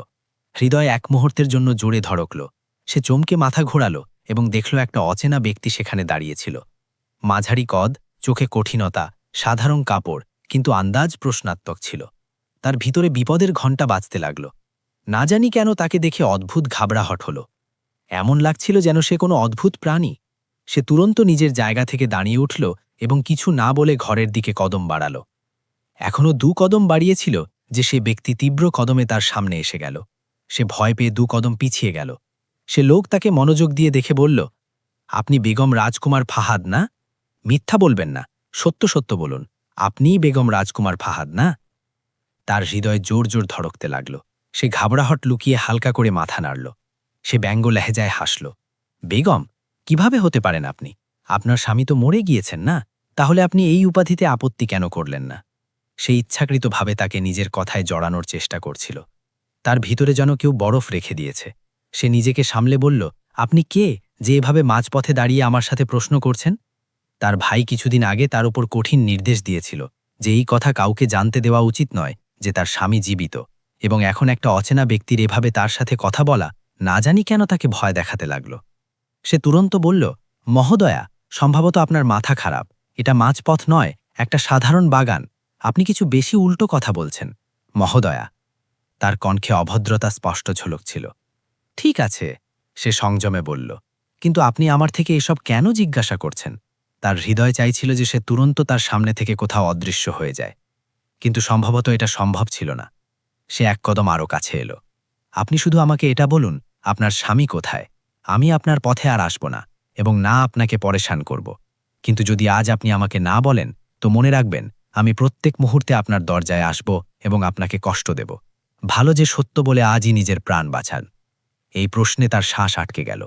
হৃদয় 1 মুহূর্তের জন্য জোরে ধড়কল। সে চমকে মাথা ঘোরালো এবং দেখল একটা অচেনা ব্যক্তি সেখানে দাঁড়িয়েছিল। মাঝারি কদ, চোখে কঠিনতা, সাধারণ কাপড়, কিন্তু আন্দাজ প্রশ্নাত্মক ছিল। তার ভিতরে বিপদের ঘণ্টা বাজতে লাগল। না জানি কেন তাকে দেখে অদ্ভুত ঘাবড়াহট হল। এমন লাগছিল যেন সে কোনো অদ্ভুত প্রাণী। সে তুরন্ত নিজের জায়গা থেকে দাঁড়িয়ে উঠল এবং কিছু না বলে ঘরের দিকে কদম বাড়াল। এখনও 2 কদম বাড়িয়েছিল যে সে ব্যক্তি তীব্র কদমে তার সামনে এসে গেল। সে ভয় পেয়ে 2 কদম পিছিয়ে গেল। সে লোক তাকে মনোযোগ দিয়ে দেখে বলল, আপনি বেগম রাজকুমার ফাহাদ না? মিথ্যা বলবেন না, সত্য সত্য বলুন, আপনিই বেগম রাজকুমার ফাহাদ না? তার হৃদয় জোর জোর ধড়কতে লাগল। সে ঘাবড়াহট লুকিয়ে হালকা করে মাথা নাড়ল। সে ব্যঙ্গ লেহেজায় হাসল। বেগম, কিভাবে হতে পারেন আপনি? আপনার স্বামী তো মরে গিয়েছেন না? তাহলে আপনি এই উপাধিতে আপত্তি কেন করলেন না? সে ইচ্ছাকৃতভাবে তাকে নিজের কথায় জড়ানোর চেষ্টা করছিল। তার ভিতরে যেন কেউ বরফ রেখে দিয়েছে। সে নিজেকে সামলে বলল, আপনি কে যে এভাবে মাঝপথে দাঁড়িয়ে আমার সাথে প্রশ্ন করছেন? তার ভাই কিছুদিন আগে তার উপর কঠিন নির্দেশ দিয়েছিল যে এই কথা কাউকে জানতে দেওয়া উচিত নয় যে তার স্বামী জীবিত, এবং এখন একটা অচেনা ব্যক্তির এভাবে তার সাথে কথা বলা না জানি কেন তাকে ভয় দেখাতে লাগল। সে তুরন্ত বলল, মহোদয়া, সম্ভবত আপনার মাথা খারাপ। এটা মাঝপথ নয়, একটা সাধারণ বাগান। আপনি কিছু বেশি উল্টো কথা বলছেন মহোদয়া। তার কণ্ঠে অভদ্রতা স্পষ্ট ঝলকছিল। ঠিক আছে, সে সংযমে বলল, কিন্তু আপনি আমার থেকে এসব কেন জিজ্ঞাসা করছেন? তার হৃদয় চাইছিল যে সে তুরন্ত তার সামনে থেকে কোথাও অদৃশ্য হয়ে যায়, কিন্তু সম্ভবত এটা সম্ভব ছিল না। সে 1 কদম আরও কাছে এলো। আপনি শুধু আমাকে এটা বলুন, আপনার স্বামী কোথায়? আমি আপনার পথে আর আসব না এবং না আপনাকে পরেশান করব। কিন্তু যদি আজ আপনি আমাকে না বলেন, তো মনে রাখবেন আমি প্রত্যেক মুহূর্তে আপনার দরজায় আসব এবং আপনাকে কষ্ট দেব। ভালো যে সত্য বলে আজই নিজের প্রাণ বাঁচান। এই প্রশ্নে তার শ্বাস আটকে গেল।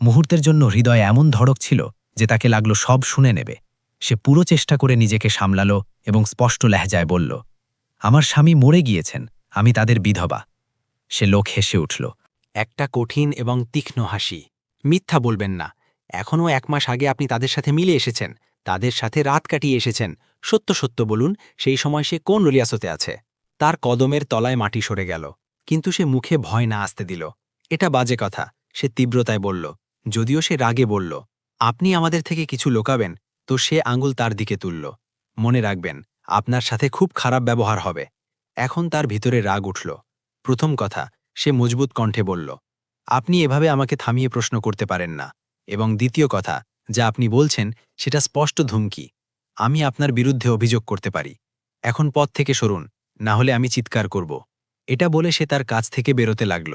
মুহূর্তের জন্য হৃদয় এমন ধড়ক ছিল যে তাকে লাগলো সব শুনে নেবে। সে পুরো চেষ্টা করে নিজেকে সামলালো এবং স্পষ্ট লেহজায় বলল, আমার স্বামী মরে গিয়েছেন, আমি তাদের বিধবা। সে লোক হেসে উঠল। একটা কঠিন এবং তীক্ষ্ণ হাসি। মিথ্যা বলবেন না। এখনও 1 মাস আগে আপনি তাদের সাথে মিলে এসেছেন, তাদের সাথে রাত কাটিয়ে এসেছেন। সত্য সত্য বলুন, সেই সময় সে কোন রলিয়াসতে আছে? তার কদমের তলায় মাটি সরে গেল, কিন্তু সে মুখে ভয় না আসতে দিল। এটা বাজে কথা, সে তীব্রতায় বলল। যদিও সে রাগে বলল, আপনি আমাদের থেকে কিছু লোকাবেন, তো সে আঙুল তার দিকে তুলল। মনে রাখবেন, আপনার সাথে খুব খারাপ ব্যবহার হবে। এখন তার ভিতরে রাগ উঠল। প্রথম কথা, সে মজবুত কণ্ঠে বলল, আপনি এভাবে আমাকে থামিয়ে প্রশ্ন করতে পারেন না। এবং দ্বিতীয় কথা, যা আপনি বলছেন সেটা স্পষ্ট ধুমকি। আমি আপনার বিরুদ্ধে অভিযোগ করতে পারি। এখন পথ থেকে সরুন, না হলে আমি চিৎকার করব। এটা বলে সে তার কাছ থেকে বেরোতে লাগল।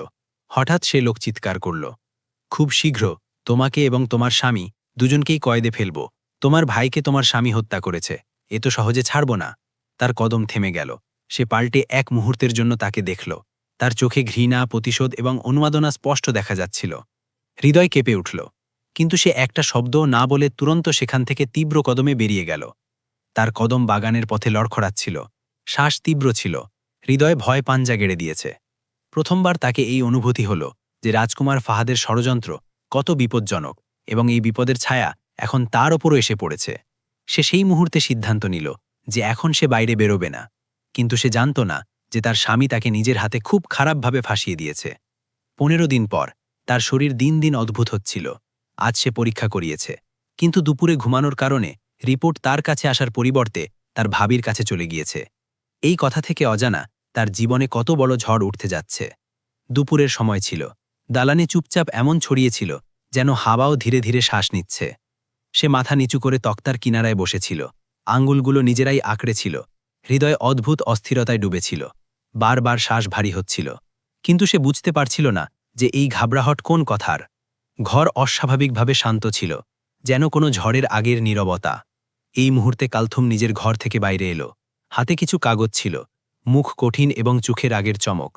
হঠাৎ সে লোক চিৎকার করল, খুব শীঘ্র তোমাকে এবং তোমার স্বামী দুজনকেই কয়েদে ফেলব। তোমার ভাইকে তোমার স্বামী হত্যা করেছে, এ তো সহজে ছাড়ব না। তার কদম থেমে গেল। সে পাল্টে 1 মুহূর্তের জন্য তাকে দেখল। তার চোখে ঘৃণা, প্রতিশোধ এবং উন্মাদনা স্পষ্ট দেখা যাচ্ছিল। হৃদয় কেঁপে উঠল, কিন্তু সে একটা শব্দও না বলে তুরন্ত সেখান থেকে তীব্র কদমে বেরিয়ে গেল। তার কদম বাগানের পথে লড়খড়াচ্ছিল। শ্বাস তীব্র ছিল। হৃদয় ভয় পাঞ্জা গেড়ে দিয়েছে। প্রথমবার তাকে এই অনুভূতি হল যে রাজকুমার ফাহাদের ষড়যন্ত্র কত বিপজ্জনক, এবং এই বিপদের ছায়া এখন তার ওপরও এসে পড়েছে। সে সেই মুহূর্তে সিদ্ধান্ত নিল যে এখন সে বাইরে বেরোবে না। কিন্তু সে জানত না যে তার স্বামী তাকে নিজের হাতে খুব খারাপভাবে ফাঁসিয়ে দিয়েছে। 15 দিন পর তার শরীর দিন দিন অদ্ভুত হচ্ছিল। আজ সে পরীক্ষা করিয়েছে, কিন্তু দুপুরে ঘুমানোর কারণে রিপোর্ট তার কাছে আসার পরিবর্তে তার ভাবির কাছে চলে গিয়েছে। এই কথা থেকে অজানা তার জীবনে কত বড় ঝড় উঠতে যাচ্ছে। দুপুরের সময় ছিল। দালানে চুপচাপ এমন ছড়িয়েছিল যেন হাওয়াও ধীরে ধীরে শ্বাস নিচ্ছে। সে মাথা নিচু করে তক্তার কিনারায় বসেছিল। আঙ্গুলগুলো নিজেরাই আঁকড়েছিল। হৃদয় অদ্ভুত অস্থিরতায় ডুবেছিল। বারবার শ্বাস ভারী হচ্ছিল। কিন্তু সে বুঝতে পারছিল না যে এই ঘাবড়াহট কোন কথার। ঘর অস্বাভাবিকভাবে শান্ত ছিল, যেন কোনো ঝড়ের আগের নীরবতা। এই মুহূর্তে কালথুম নিজের ঘর থেকে বাইরে এলো। হাতে কিছু কাগজ ছিল, মুখ কঠিন এবং চোখে রাগের চমক।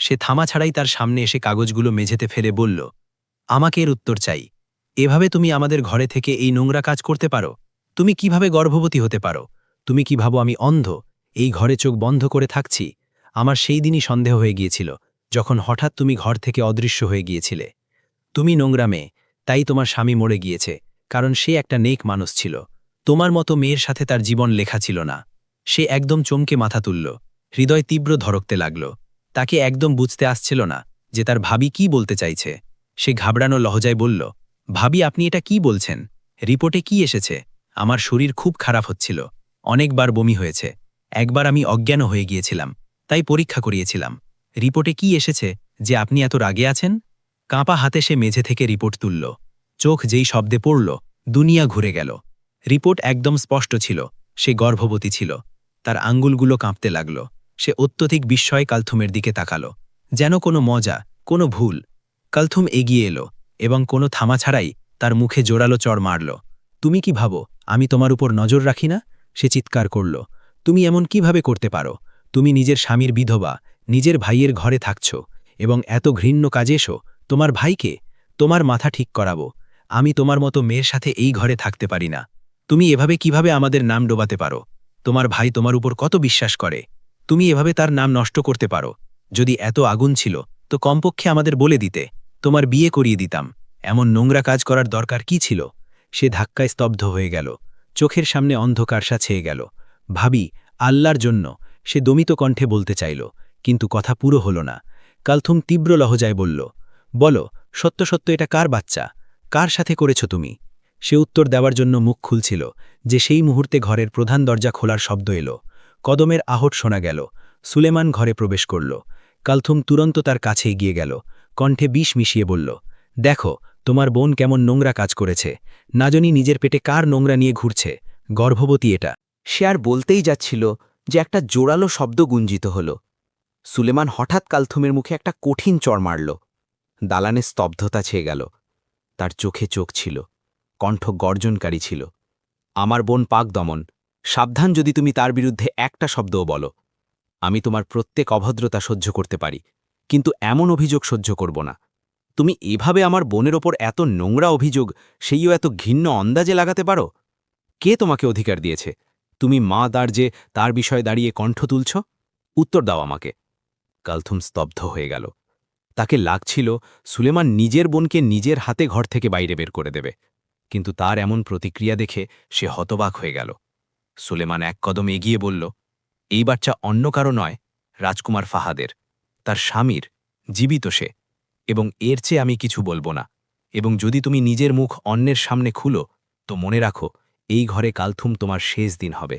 সে থামা ছাড়াই তার সামনে এসে কাগজগুলো মেঝেতে ফেলে বলল, আমাকে এর উত্তর চাই। এভাবে তুমি আমাদের ঘরে থেকে এই নোংরা কাজ করতে পারো? তুমি কিভাবে গর্ভবতী হতে পারো? তুমি কি ভাবো আমি অন্ধ, এই ঘরে চোখ বন্ধ করে থাকছি? আমার সেই দিনই সন্দেহ হয়ে গিয়েছিল, যখন হঠাৎ তুমি ঘর থেকে অদৃশ্য হয়ে গিয়েছিলে। তুমি নোংরা মেয়ে, তাই তোমার স্বামী মরে গিয়েছে, কারণ সে একটা নেক মানুষ ছিল। তোমার মতো মেয়ের সাথে তার জীবন লেখা ছিল না। সে একদম চমকে মাথা তুলল, হৃদয় তীব্র ধরকতে লাগল। তাকে একদম বুঝতে আসছিল না যে তার ভাবি কি বলতে চাইছে। সে ঘাবড়ানো লহজায় বলল, ভাবি আপনি এটা কি বলছেন? রিপোর্টে কি এসেছে? আমার শরীর খুব খারাপ হচ্ছিল, অনেকবার বমি হয়েছে, একবার আমি অজ্ঞান হয়ে গিয়েছিলাম, তাই পরীক্ষা করিয়েছিলাম। রিপোর্টে কি এসেছে যে আপনি এত রাগে আছেন? কাঁপা হাতে সে মেঝে থেকে রিপোর্ট তুলল। চোখ যেই শব্দে পড়ল, দুনিয়া ঘুরে গেল। রিপোর্ট একদম স্পষ্ট ছিল, সে গর্ভবতী ছিল। তার আঙ্গুলগুলো কাঁপতে লাগল। সে অত্যধিক বিস্ময় কালথুমের দিকে তাকালো, যেন কোনো মজা, কোনো ভুল। কালথুম এগিয়ে এলো এবং কোনো থামা ছাড়াই তার মুখে জোরালো চড় মারল। তুমি কি ভাবো আমি তোমার উপর নজর রাখি না? সে চিৎকার করল। তুমি এমন কিভাবে করতে পারো? তুমি নিজের স্বামীর বিধবা, নিজের ভাইয়ের ঘরে থাকছ, এবং এত ঘৃণ্য কাজে এসো। তোমার ভাইকে? তোমার মাথা ঠিক করাবো। আমি তোমার মতো মেয়ের সাথে এই ঘরে থাকতে পারি না। তুমি এভাবে কিভাবে আমাদের নাম ডোবাতে পারো? তোমার ভাই তোমার উপর কত বিশ্বাস করে, তুমি এভাবে তার নাম নষ্ট করতে পারো? যদি এত আগুন ছিল তো কমপক্ষে আমাদের বলে দিতে, তোমার বিয়ে করিয়ে দিতাম। এমন নোংরা কাজ করার দরকার কি ছিল? সে ধাক্কায় স্তব্ধ হয়ে গেল, চোখের সামনে অন্ধকারসা ছেয়ে গেল। ভাবি, আল্লাহর জন্য, সে দমিত কণ্ঠে বলতে চাইল, কিন্তু কথা পুরো হল না। কালথুম তীব্র লহজায় বলল, বলো, সত্য সত্য এটা কার বাচ্চা? কার সাথে করেছ তুমি? সে উত্তর দেওয়ার জন্য মুখ খুলছিল যে সেই মুহূর্তে ঘরের প্রধান দরজা খোলার শব্দ এলো। কদমের আহট শোনা গেল। সুলেমান ঘরে প্রবেশ করল। কালথুম তুরন্ত তার কাছে এগিয়ে গেল, কণ্ঠে বিষ মিশিয়ে বলল, দেখো তোমার বোন কেমন নোংরা কাজ করেছে। না জানি নিজের পেটে কার নোংরা নিয়ে ঘুরছে, গর্ভবতী এটা। সে আর বলতেই যাচ্ছিল যে একটা জোরালো শব্দ গুঞ্জিত হল। সুলেমান হঠাৎ কালথুমের মুখে একটা কঠিন চড় মারল। দালানে স্তব্ধতা ছেয়ে গেল। তার চোখে চোখ ছিল, কণ্ঠ গর্জনকারী ছিল। আমার বোন পাক দমন, সাবধান যদি তুমি তার বিরুদ্ধে একটা শব্দও বলো। আমি তোমার প্রত্যেক অভদ্রতা সহ্য করতে পারি, কিন্তু এমন অভিযোগ সহ্য করব না। তুমি এভাবে আমার বোনের ওপর এত নোংরা অভিযোগ, সেইও এত ঘৃণ্য অন্দাজে লাগাতে পারো? কে তোমাকে অধিকার দিয়েছে? তুমি মা যে তার বিষয়ে দাঁড়িয়ে কণ্ঠ তুলছ? উত্তর দাও আমাকে। কালথুম স্তব্ধ হয়ে গেল। তাকে লাগছিল সুলেমান নিজের বোনকে নিজের হাতে ঘর থেকে বাইরে বের করে দেবে, কিন্তু তার এমন প্রতিক্রিয়া দেখে সে হতবাক হয়ে গেল। সুলেমান এক কদম এগিয়ে বলল, এই বাচ্চা অন্য কারো নয়, রাজকুমার ফাহাদের, তার স্বামীর, জীবিত সে, এবং এর চেয়ে আমি কিছু বলবো না। এবং যদি তুমি নিজের মুখ অন্যের সামনে খুলো, তো মনে রাখো এই ঘরে কালথুম তোমার শেষ দিন হবে।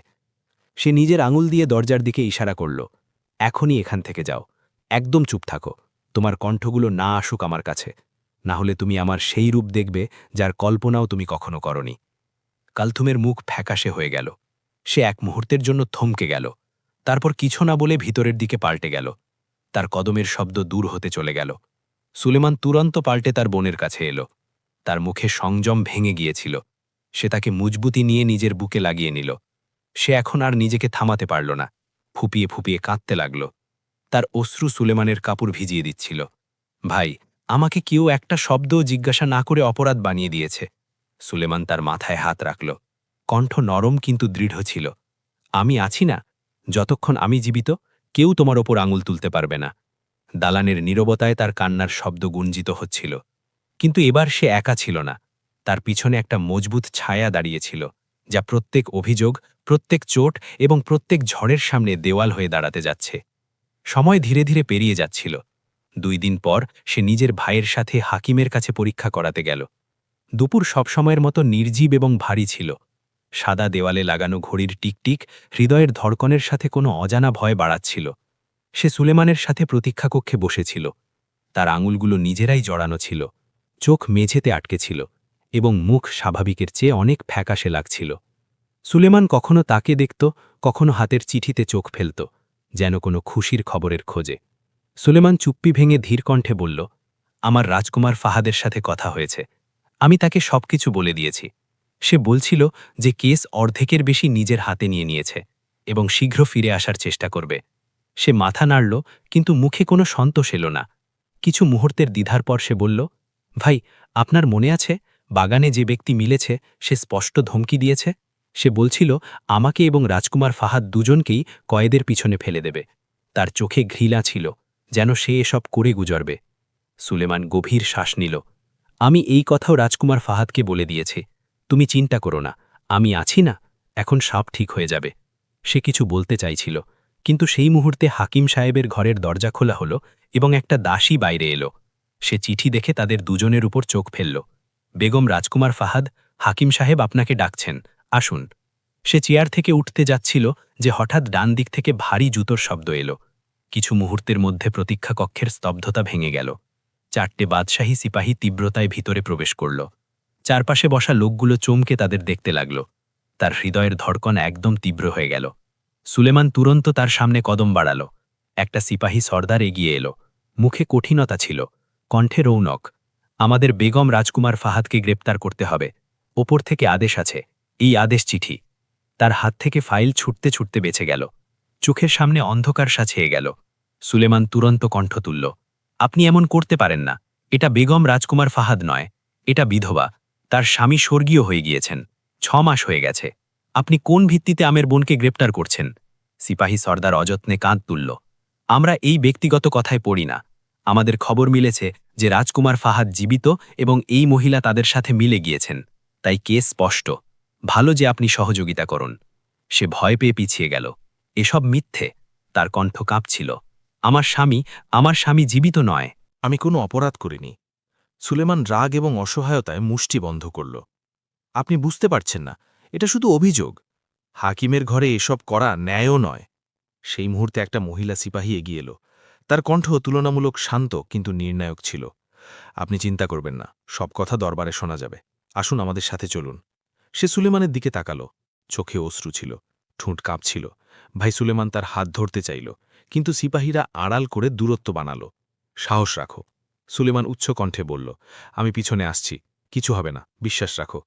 সে নিজের আঙুল দিয়ে দরজার দিকে ইশারা করল, এখনই এখান থেকে যাও, একদম চুপ থাকো, তোমার কণ্ঠগুলো না আসুক আমার কাছে, না হলে তুমি আমার সেই রূপ দেখবে যার কল্পনাও তুমি কখনো করনি। কালথুমের মুখ ফ্যাকাশে হয়ে গেল। সে এক মুহূর্তের জন্য থমকে গেল, তারপর কিছু না বলে ভিতরের দিকে পাল্টে গেল। তার কদমের শব্দ দূর হতে চলে গেল। সুলেমান তুরন্ত পাল্টে তার বোনের কাছে এলো। তার মুখে সংযম ভেঙে গিয়েছিল। সে তাকে মজবুতি নিয়ে নিজের বুকে লাগিয়ে নিল। সে এখন আর নিজেকে থামাতে পারল না, ফুপিয়ে ফুপিয়ে কাঁদতে লাগল। তার অশ্রু সুলেমানের কাপড় ভিজিয়ে দিচ্ছিল। ভাই, আমাকে কেউ একটা শব্দও জিজ্ঞাসা না করে অপরাধ বানিয়ে দিয়েছে। সুলেমান তার মাথায় হাত রাখল, কণ্ঠ নরম কিন্তু দৃঢ় ছিল। আমি আছি না, যতক্ষণ আমি জীবিত কেউ তোমার ওপর আঙুল তুলতে পারবে না। দালানের নীরবতায় তার কান্নার শব্দ গুঞ্জিত হচ্ছিল। কিন্তু এবার সে একা ছিল না, তার পিছনে একটা মজবুত ছায়া দাঁড়িয়েছিল, যা প্রত্যেক অভিযোগ, প্রত্যেক চোট এবং প্রত্যেক ঝড়ের সামনে দেওয়াল হয়ে দাঁড়াতে যাচ্ছে। সময় ধীরে ধীরে পেরিয়ে যাচ্ছিল। 2 দিন পর সে নিজের ভাইয়ের সাথে হাকিমের কাছে পরীক্ষা করাতে গেল। দুপুর সবসময়ের মতো নির্জীব এবং ভারী ছিল। সাদা দেওয়ালে লাগানো ঘড়ির টিকটিক হৃদয়ের ধড়কনের সাথে কোনো অজানা ভয় বাড়াচ্ছিল। সে সুলেমানের সাথে প্রতীক্ষা কক্ষে বসেছিল। তার আঙুলগুলো নিজেরাই জড়ানো ছিল, চোখ মেঝেতে আটকে ছিল, এবং মুখ স্বাভাবিকের চেয়ে অনেক ফ্যাকাশে লাগছিল। সুলেমান কখনো তাকে দেখত, কখনো হাতের চিঠিতে চোখ ফেলত, যেন কোনো খুশির খবরের খোঁজে। সুলেমান চুপ্পি ভেঙে ধীর কণ্ঠে বলল, আমার রাজকুমার ফাহাদের সাথে কথা হয়েছে। আমি তাকে সবকিছু বলে দিয়েছি। সে বলছিল যে কেস অর্ধেকের বেশি নিজের হাতে নিয়ে নিয়েছে এবং শীঘ্র ফিরে আসার চেষ্টা করবে। সে মাথা নাড়ল, কিন্তু মুখে কোনো সন্তোষ এলো না। কিছু মুহূর্তের দ্বিধার পর সে বলল, ভাই, আপনার মনে আছে বাগানে যে ব্যক্তি মিলেছে সে স্পষ্ট ধমকি দিয়েছে। সে বলছিল আমাকে এবং রাজকুমার ফাহাদ দুজনকেই কয়েদের পিছনে ফেলে দেবে। তার চোখে ঘৃণা ছিল, যেন সে এসব করে গুজরবে। সুলেমান গভীর শ্বাস নিল। আমি এই কথাও রাজকুমার ফাহাদকে বলে দিয়েছি। তুমি চিন্তা করো না, আমি আছি না, এখন সব ঠিক হয়ে যাবে। সে কিছু বলতে চাইছিল, কিন্তু সেই মুহূর্তে হাকিম সাহেবের ঘরের দরজা খোলা হলো এবং একটা দাসী বাইরে এলো। সে চিঠি দেখে তাদের দুজনের উপর চোখ ফেলল। বেগম রাজকুমার ফাহাদ, হাকিম সাহেব আপনাকে ডাকছেন, আসুন। সে চেয়ার থেকে উঠতে যাচ্ছিল যে হঠাৎ ডান দিক থেকে ভারী জুতোর শব্দ এলো। কিছু মুহূর্তের মধ্যে প্রতীক্ষা কক্ষের স্তব্ধতা ভেঙে গেল। 4টে বাদশাহী সিপাহী তীব্রতায় ভিতরে প্রবেশ করল। চারপাশে বসা লোকগুলো চমকে তাদের দেখতে লাগল। তার হৃদয়ের ধড়কন একদম তীব্র হয়ে গেল। সুলেমান তুরন্ত তার সামনে কদম বাড়াল। একটা সিপাহী সর্দার এগিয়ে এলো। মুখে কঠিনতা ছিল, কণ্ঠে রৌনক। আমাদের বেগম রাজকুমার ফাহাদকে গ্রেপ্তার করতে হবে। ওপর থেকে আদেশ আছে, এই আদেশ চিঠি। তার হাত থেকে ফাইল ছুটতে ছুটতে বেঁচে গেল। চোখের সামনে অন্ধকার সাছিয়ে গেল। সুলেমান তুরন্ত কণ্ঠ তুলল, আপনি এমন করতে পারেন না। এটা বেগম রাজকুমার ফাহাদ নয়, এটা বিধবা। তার স্বামী স্বর্গীয় হয়ে গিয়েছেন, 6 মাস হয়ে গেছে। আপনি কোন ভিত্তিতে আমের বোনকে গ্রেপ্তার করছেন? সিপাহী সর্দার অযত্নে কাঁধ তুলল। আমরা এই ব্যক্তিগত কথায় পড়ি না। আমাদের খবর মিলেছে যে রাজকুমার ফাহাদ জীবিত এবং এই মহিলা তাদের সাথে মিলে গিয়েছেন, তাই কেস স্পষ্ট। ভালো যে আপনি সহযোগিতা করুন। সে ভয় পেয়ে পিছিয়ে গেল। এসব মিথ্যে। তার কণ্ঠ কাঁপছিল। আমার স্বামী জীবিত নয়। আমি কোনো অপরাধ করিনি। সুলেমান রাগ এবং অসহায়তায় মুষ্টি বন্ধ করল। আপনি বুঝতে পারছেন না, এটা শুধু অভিযোগ। হাকিমের ঘরে এসব করা ন্যায়ও নয়। সেই মুহূর্তে একটা মহিলা সিপাহী এগিয়ে এলো। তার কণ্ঠ তুলনামূলক শান্ত কিন্তু নির্ণায়ক ছিল। আপনি চিন্তা করবেন না, সব কথা দরবারে শোনা যাবে। আসুন আমাদের সাথে চলুন। সে সুলেমানের দিকে তাকালো। চোখে অশ্রু ছিল, ঠোঁট কাঁপছিল। ভাই সুলেমান তার হাত ধরতে চাইল, কিন্তু সিপাহীরা আড়াল করে দূরত্ব বানালো। সাহস রাখো, সুলেমান উচ্চ কণ্ঠে বলল। আমি পিছনে আসছি, কিছু হবে না, বিশ্বাস রাখো।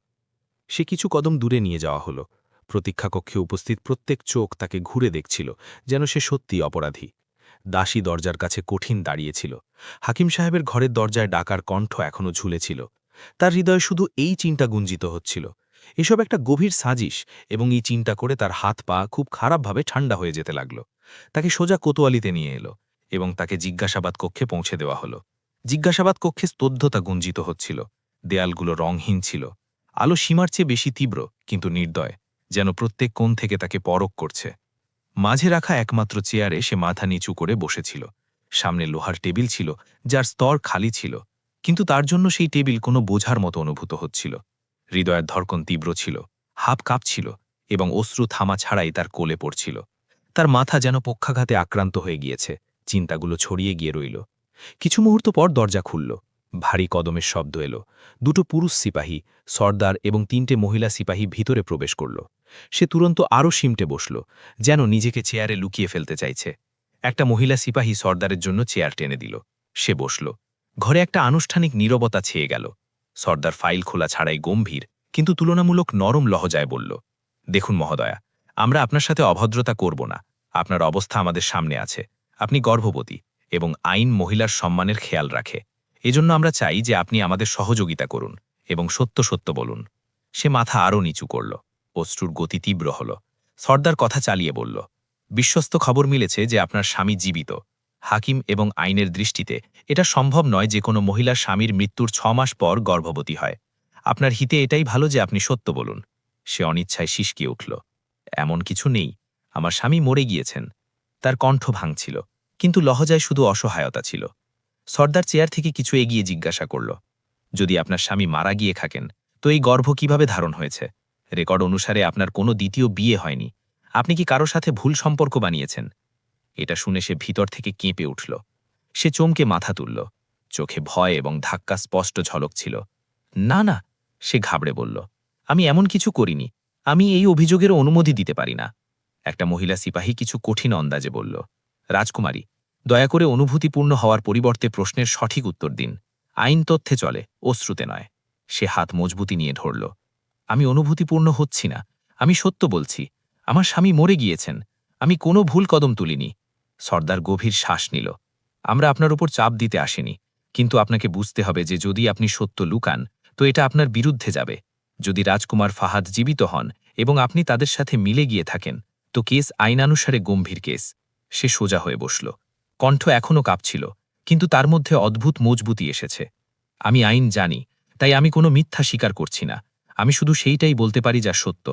সে কিছু কদম দূরে নিয়ে যাওয়া হলো। প্রতীক্ষা কক্ষে উপস্থিত প্রত্যেক চোখ তাকে ঘুরে দেখছিল, যেন সে সত্যি অপরাধী। দাসী দরজার কাছে কঠিন দাঁড়িয়েছিল। হাকিম সাহেবের ঘরের দরজায় ডাকার কণ্ঠ এখনও ঝুলেছিল। তার হৃদয়ে শুধু এই চিন্তা গুঞ্জিত হচ্ছিল, এসব একটা গভীর সাজিশ, এবং এই চিন্তা করে তার হাত পা খুব খারাপভাবে ঠান্ডা হয়ে যেতে লাগল। তাকে সোজা কোতোয়ালিতে নিয়ে এলো এবং তাকে জিজ্ঞাসাবাদ কক্ষে পৌঁছে দেওয়া হলো। জিজ্ঞাসাবাদ কক্ষে স্তব্ধতা গুঞ্জিত হচ্ছিল। দেয়ালগুলো রংহীন ছিল। আলো সীমার চেয়ে বেশি তীব্র কিন্তু নির্দয়, যেন প্রত্যেক কোণ থেকে তাকে পরখ করছে। মাঝে রাখা একমাত্র চেয়ারে সে মাথা নিচু করে বসেছিল। সামনে লোহার টেবিল ছিল, যার স্তর খালি ছিল, কিন্তু তার জন্য সেই টেবিল কোনো বোঝার মতো অনুভূত হচ্ছিল। হৃদয়ের ধড়কন তীব্র ছিল, হাত কাঁপছিল এবং অশ্রু থামা ছাড়াই তার কোলে পড়ছিল। তার মাথা যেন পক্ষাঘাতে আক্রান্ত হয়ে গিয়েছে, চিন্তাগুলো ছড়িয়ে গিয়ে রইল। কিছু মুহূর্ত পর দরজা খুলল। ভারী কদমের শব্দ এলো। 2টো পুরুষ সিপাহী, সর্দার এবং 3টে মহিলা সিপাহী ভিতরে প্রবেশ করল। সে তুরন্ত আরও সিমটে বসল, যেন নিজেকে চেয়ারে লুকিয়ে ফেলতে চাইছে। একটা মহিলা সিপাহী সর্দারের জন্য চেয়ার টেনে দিল। সে বসল। ঘরে একটা আনুষ্ঠানিক নীরবতা ছেয়ে গেল। সর্দার ফাইল খোলা ছাড়াই গম্ভীর কিন্তু তুলনামূলক নরম লহজায় বলল, দেখুন মহোদয়া, আমরা আপনার সাথে অভদ্রতা করব না। আপনার অবস্থা আমাদের সামনে আছে। আপনি গর্ভবতী এবং আইন মহিলার সম্মানের খেয়াল রাখে। এজন্য আমরা চাই যে আপনি আমাদের সহযোগিতা করুন এবং সত্য সত্য বলুন। সে মাথা আরও নিচু করল। অশ্রুর গতি তীব্র হল। সর্দার কথা চালিয়ে বলল, বিশ্বস্ত খবর মিলেছে যে আপনার স্বামী জীবিত। হাকিম এবং আইনের দৃষ্টিতে এটা সম্ভব নয় যে কোনো মহিলার স্বামীর মৃত্যুর 6 মাস পর গর্ভবতী হয়। আপনার হিতে এটাই ভালো যে আপনি সত্য বলুন। সে অনিচ্ছায় শিশকিয়ে উঠল। এমন কিছু নেই, আমার স্বামী মরে গিয়েছেন। তার কণ্ঠ ভাঙছিল, কিন্তু লহজায় শুধু অসহায়তা ছিল। সর্দার চেয়ার থেকে কিছু এগিয়ে জিজ্ঞাসা করল, যদি আপনার স্বামী মারা গিয়ে থাকেন তো এই গর্ভ কিভাবে ধারণ হয়েছে? রেকর্ড অনুসারে আপনার কোনো দ্বিতীয় বিয়ে হয়নি। আপনি কি কারো সাথে ভুল সম্পর্ক বানিয়েছেন? এটা শুনে সে ভিতর থেকে কেঁপে উঠল। সে চমকে মাথা তুলল। চোখে ভয় এবং ধাক্কা স্পষ্ট ঝলক ছিল। না না, সে ঘাবড়ে বলল, আমি এমন কিছু করিনি। আমি এই অভিযোগের অনুমতি দিতে পারি না। একটা মহিলা সিপাহী কিছু কঠিন অন্দাজে বলল, রাজকুমারী, দয়া করে অনুভূতিপূর্ণ হওয়ার পরিবর্তে প্রশ্নের সঠিক উত্তর দিন। আইন তথ্যে চলে, অশ্রুতে নয়। সে হাত মজবুতি নিয়ে ধরল। আমি অনুভূতিপূর্ণ হচ্ছি না, আমি সত্য বলছি। আমার স্বামী মরে গিয়েছেন। আমি কোনো ভুল কদম তুলিনি। সর্দার গভীর শ্বাস নিল। আমরা আপনার উপর চাপ দিতে আসিনি, কিন্তু আপনাকে বুঝতে হবে যে যদি আপনি সত্য লুকান তো এটা আপনার বিরুদ্ধে যাবে। যদি রাজকুমার ফাহাদ জীবিত হন এবং আপনি তাদের সাথে মিলে গিয়ে থাকেন, তো কেস আইনানুসারে গম্ভীর কেস। সে সোজা হয়ে বসল। কণ্ঠ এখনও কাঁপছিল, কিন্তু তার মধ্যে অদ্ভুত মজবুতি এসেছে। আমি আইন জানি, তাই আমি কোনো মিথ্যা স্বীকার করছি না। আমি শুধু সেইটাই বলতে পারি যা সত্য।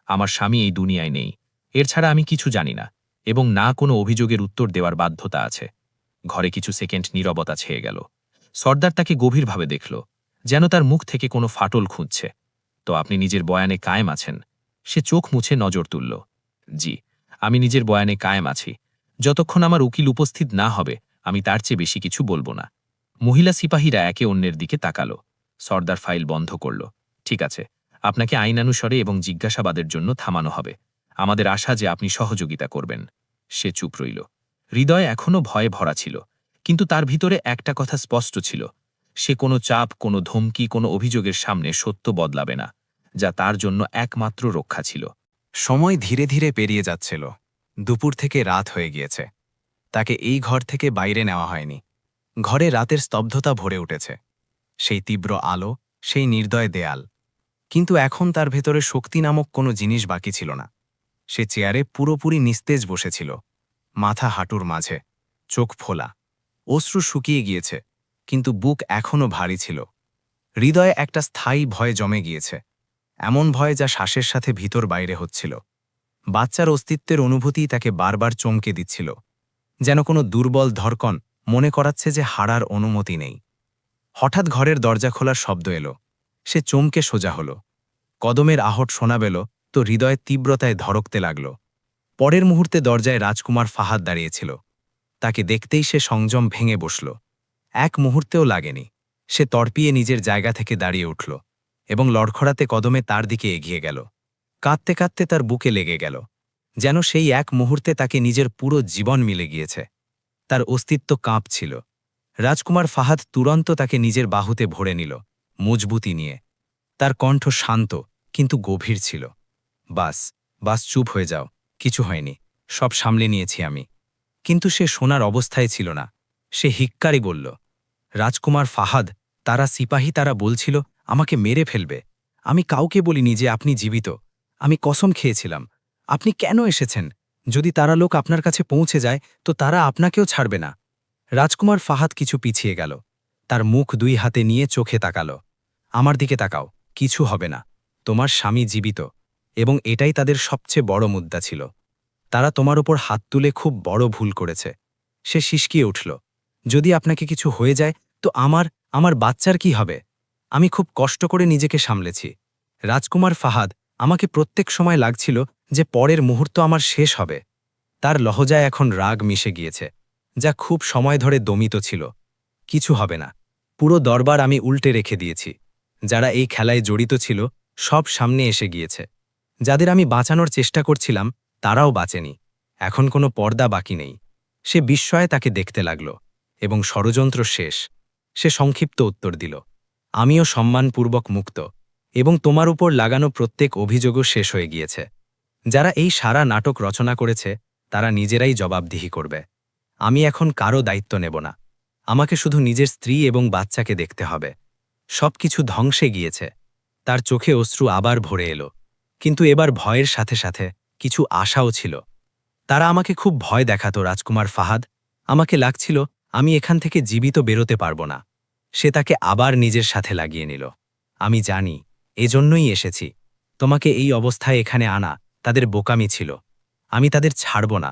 আমার স্বামী এই দুনিয়ায় নেই। এর ছাড়া আমি কিছু জানি না, এবং না কোনো অভিযোগের উত্তর দেওয়ার বাধ্যতা আছে। ঘরে কিছু সেকেন্ড নীরবতা ছেয়ে গেল। সর্দার তাকে গভীরভাবে দেখল, যেন তার মুখ থেকে কোনো ফাটল খুঁজছে। তো আপনি নিজের বয়ানে কায়েম আছেন? সে চোখ মুছে নজর তুলল। জি, আমি নিজের বয়ানে কায়েম আছি। যতক্ষণ আমার উকিল উপস্থিত না হবে, আমি তার চেয়ে বেশি কিছু বলবো না। মহিলা সিপাহীরা একে অন্যের দিকে তাকালো। সর্দার ফাইল বন্ধ করল। ঠিক আছে, আপনাকে আইনানুসারে এবং জিজ্ঞাসাবাদের জন্য থামানো হবে। আমাদের আশা যে আপনি সহযোগিতা করবেন। সে চুপ রইল। হৃদয় এখনও ভয়ে ভরা ছিল, কিন্তু তার ভিতরে একটা কথা স্পষ্ট ছিল। সে কোনো চাপ, কোনো ধমকি, কোনো অভিযোগের সামনে সত্য বদলাবে না, যা তার জন্য একমাত্র রক্ষা ছিল। সময় ধীরে ধীরে পেরিয়ে যাচ্ছিল। দুপুর থেকে রাত হয়ে গিয়েছে। তাকে এই ঘর থেকে বাইরে নেওয়া হয়নি। ঘরে রাতের স্তব্ধতা ভরে উঠেছে। সেই তীব্র আলো, সেই নির্দয় দেয়াল। কিন্তু এখন তার ভেতরে শক্তি নামক কোনো জিনিস বাকি ছিল না। সে চেয়ারে পুরোপুরি নিস্তেজ বসেছিল, মাথা হাঁটুর মাঝে, চোখ ফোলা। অশ্রু শুকিয়ে গিয়েছে, কিন্তু বুক এখনও ভারী ছিল। হৃদয়ে একটা স্থায়ী ভয় জমে গিয়েছে, এমন ভয় যা শ্বাসের সাথে ভিতর বাইরে হচ্ছিল। বাচ্চার অস্তিত্বের অনুভূতিই তাকে বারবার চমকে দিচ্ছিল, যেন কোনো দুর্বল ধড়কন মনে করাচ্ছে যে হারার অনুমতি নেই। হঠাৎ ঘরের দরজা খোলার শব্দ এলো। সে চমকে সোজা হল। কদমের আহট শোনা পেল, তো হৃদয়ের তীব্রতায় ধড়কতে লাগল। পরের মুহূর্তে দরজায় রাজকুমার ফাহাদ দাঁড়িয়েছিল। তাকে দেখতেই সে সংযম ভেঙে বসল। এক মুহূর্তেও লাগেনি। সে তড়পিয়ে নিজের জায়গা থেকে দাঁড়িয়ে উঠল এবং লড়খড়াতে কদমে তার দিকে এগিয়ে গেল। কাঁদতে কাঁদতে তার বুকে লেগে গেল, যেন সেই এক মুহূর্তে তাকে নিজের পুরো জীবন মিলে গিয়েছে। তার অস্তিত্ব কাঁপছিল। রাজকুমার ফাহাদ তুরন্ত তাকে নিজের বাহুতে ভরে নিল, মজবুতি নিয়ে। তার কণ্ঠ শান্ত কিন্তু গভীর ছিল। বাস, বাস, চুপ হয়ে যাও। কিছু হয়নি, সব সামলে নিয়েছি আমি। কিন্তু সে শোনার অবস্থায় ছিল না। সে হিক্কারে বলল, রাজকুমার ফাহাদ, তারা সিপাহী, তারা বলছিল আমাকে মেরে ফেলবে। আমি কাউকে বলিনি যে আপনি জীবিত। আমি কসম খেয়েছিলাম। আপনি কেন এসেছেন? যদি তারা লোক আপনার কাছে পৌঁছে যায়, তো তারা আপনাকেও ছাড়বে না। রাজকুমার ফাহাদ কিছু পিছিয়ে গেল। তার মুখ দুই হাতে নিয়ে চোখে তাকালো। আমার দিকে তাকাও, কিছু হবে না। তোমার স্বামী জীবিত, এবং এটাই তাদের সবচেয়ে বড় মুদ্রা ছিল। তারা তোমার ওপর হাত তুলে খুব বড় ভুল করেছে। সে শিশকিয়ে উঠল। যদি আপনাকে কিছু হয়ে যায়, তো আমার বাচ্চার কি হবে? আমি খুব কষ্ট করে নিজেকে সামলেছি। রাজকুমার ফাহাদ, আমাকে প্রত্যেক সময় লাগছিল যে পরের মুহূর্ত আমার শেষ হবে। তার লহজায় এখন রাগ মিশে গিয়েছে, যা খুব সময় ধরে দমিত ছিল। কিছু হবে না। পুরো দরবার আমি উল্টে রেখে দিয়েছি। যারা এই খেলায় জড়িত ছিল, সব সামনে এসে গিয়েছে। যাদের আমি বাঁচানোর চেষ্টা করছিলাম, তারাও বাঁচেনি। এখন কোনো পর্দা বাকি নেই। সে বিস্ময়ে তাকে দেখতে লাগল, এবং ষড়যন্ত্র শেষ। সে সংক্ষিপ্ত উত্তর দিল, আমিও সম্মানপূর্বক মুক্ত, এবং তোমার উপর লাগানো প্রত্যেক অভিযোগও শেষ হয়ে গিয়েছে। যারা এই সারা নাটক রচনা করেছে, তারা নিজেরাই জবাবদিহি করবে। আমি এখন কারও দায়িত্ব নেব না। আমাকে শুধু নিজের স্ত্রী এবং বাচ্চাকে দেখতে হবে। সবকিছু ধ্বংসে গিয়েছে। তার চোখে অশ্রু আবার ভরে এলো, কিন্তু এবার ভয়ের সাথে সাথে কিছু আশাও ছিল। তারা আমাকে খুব ভয় দেখাতো, রাজকুমার ফাহাদ। আমাকে লাগছিল আমি এখান থেকে জীবিত বেরোতে পারব না। সে তাকে আবার নিজের সাথে লাগিয়ে নিল। আমি জানি, এজন্যই এসেছি। তোমাকে এই অবস্থায় এখানে আনা তাদের বোকামি ছিল। আমি তাদের ছাড়ব না,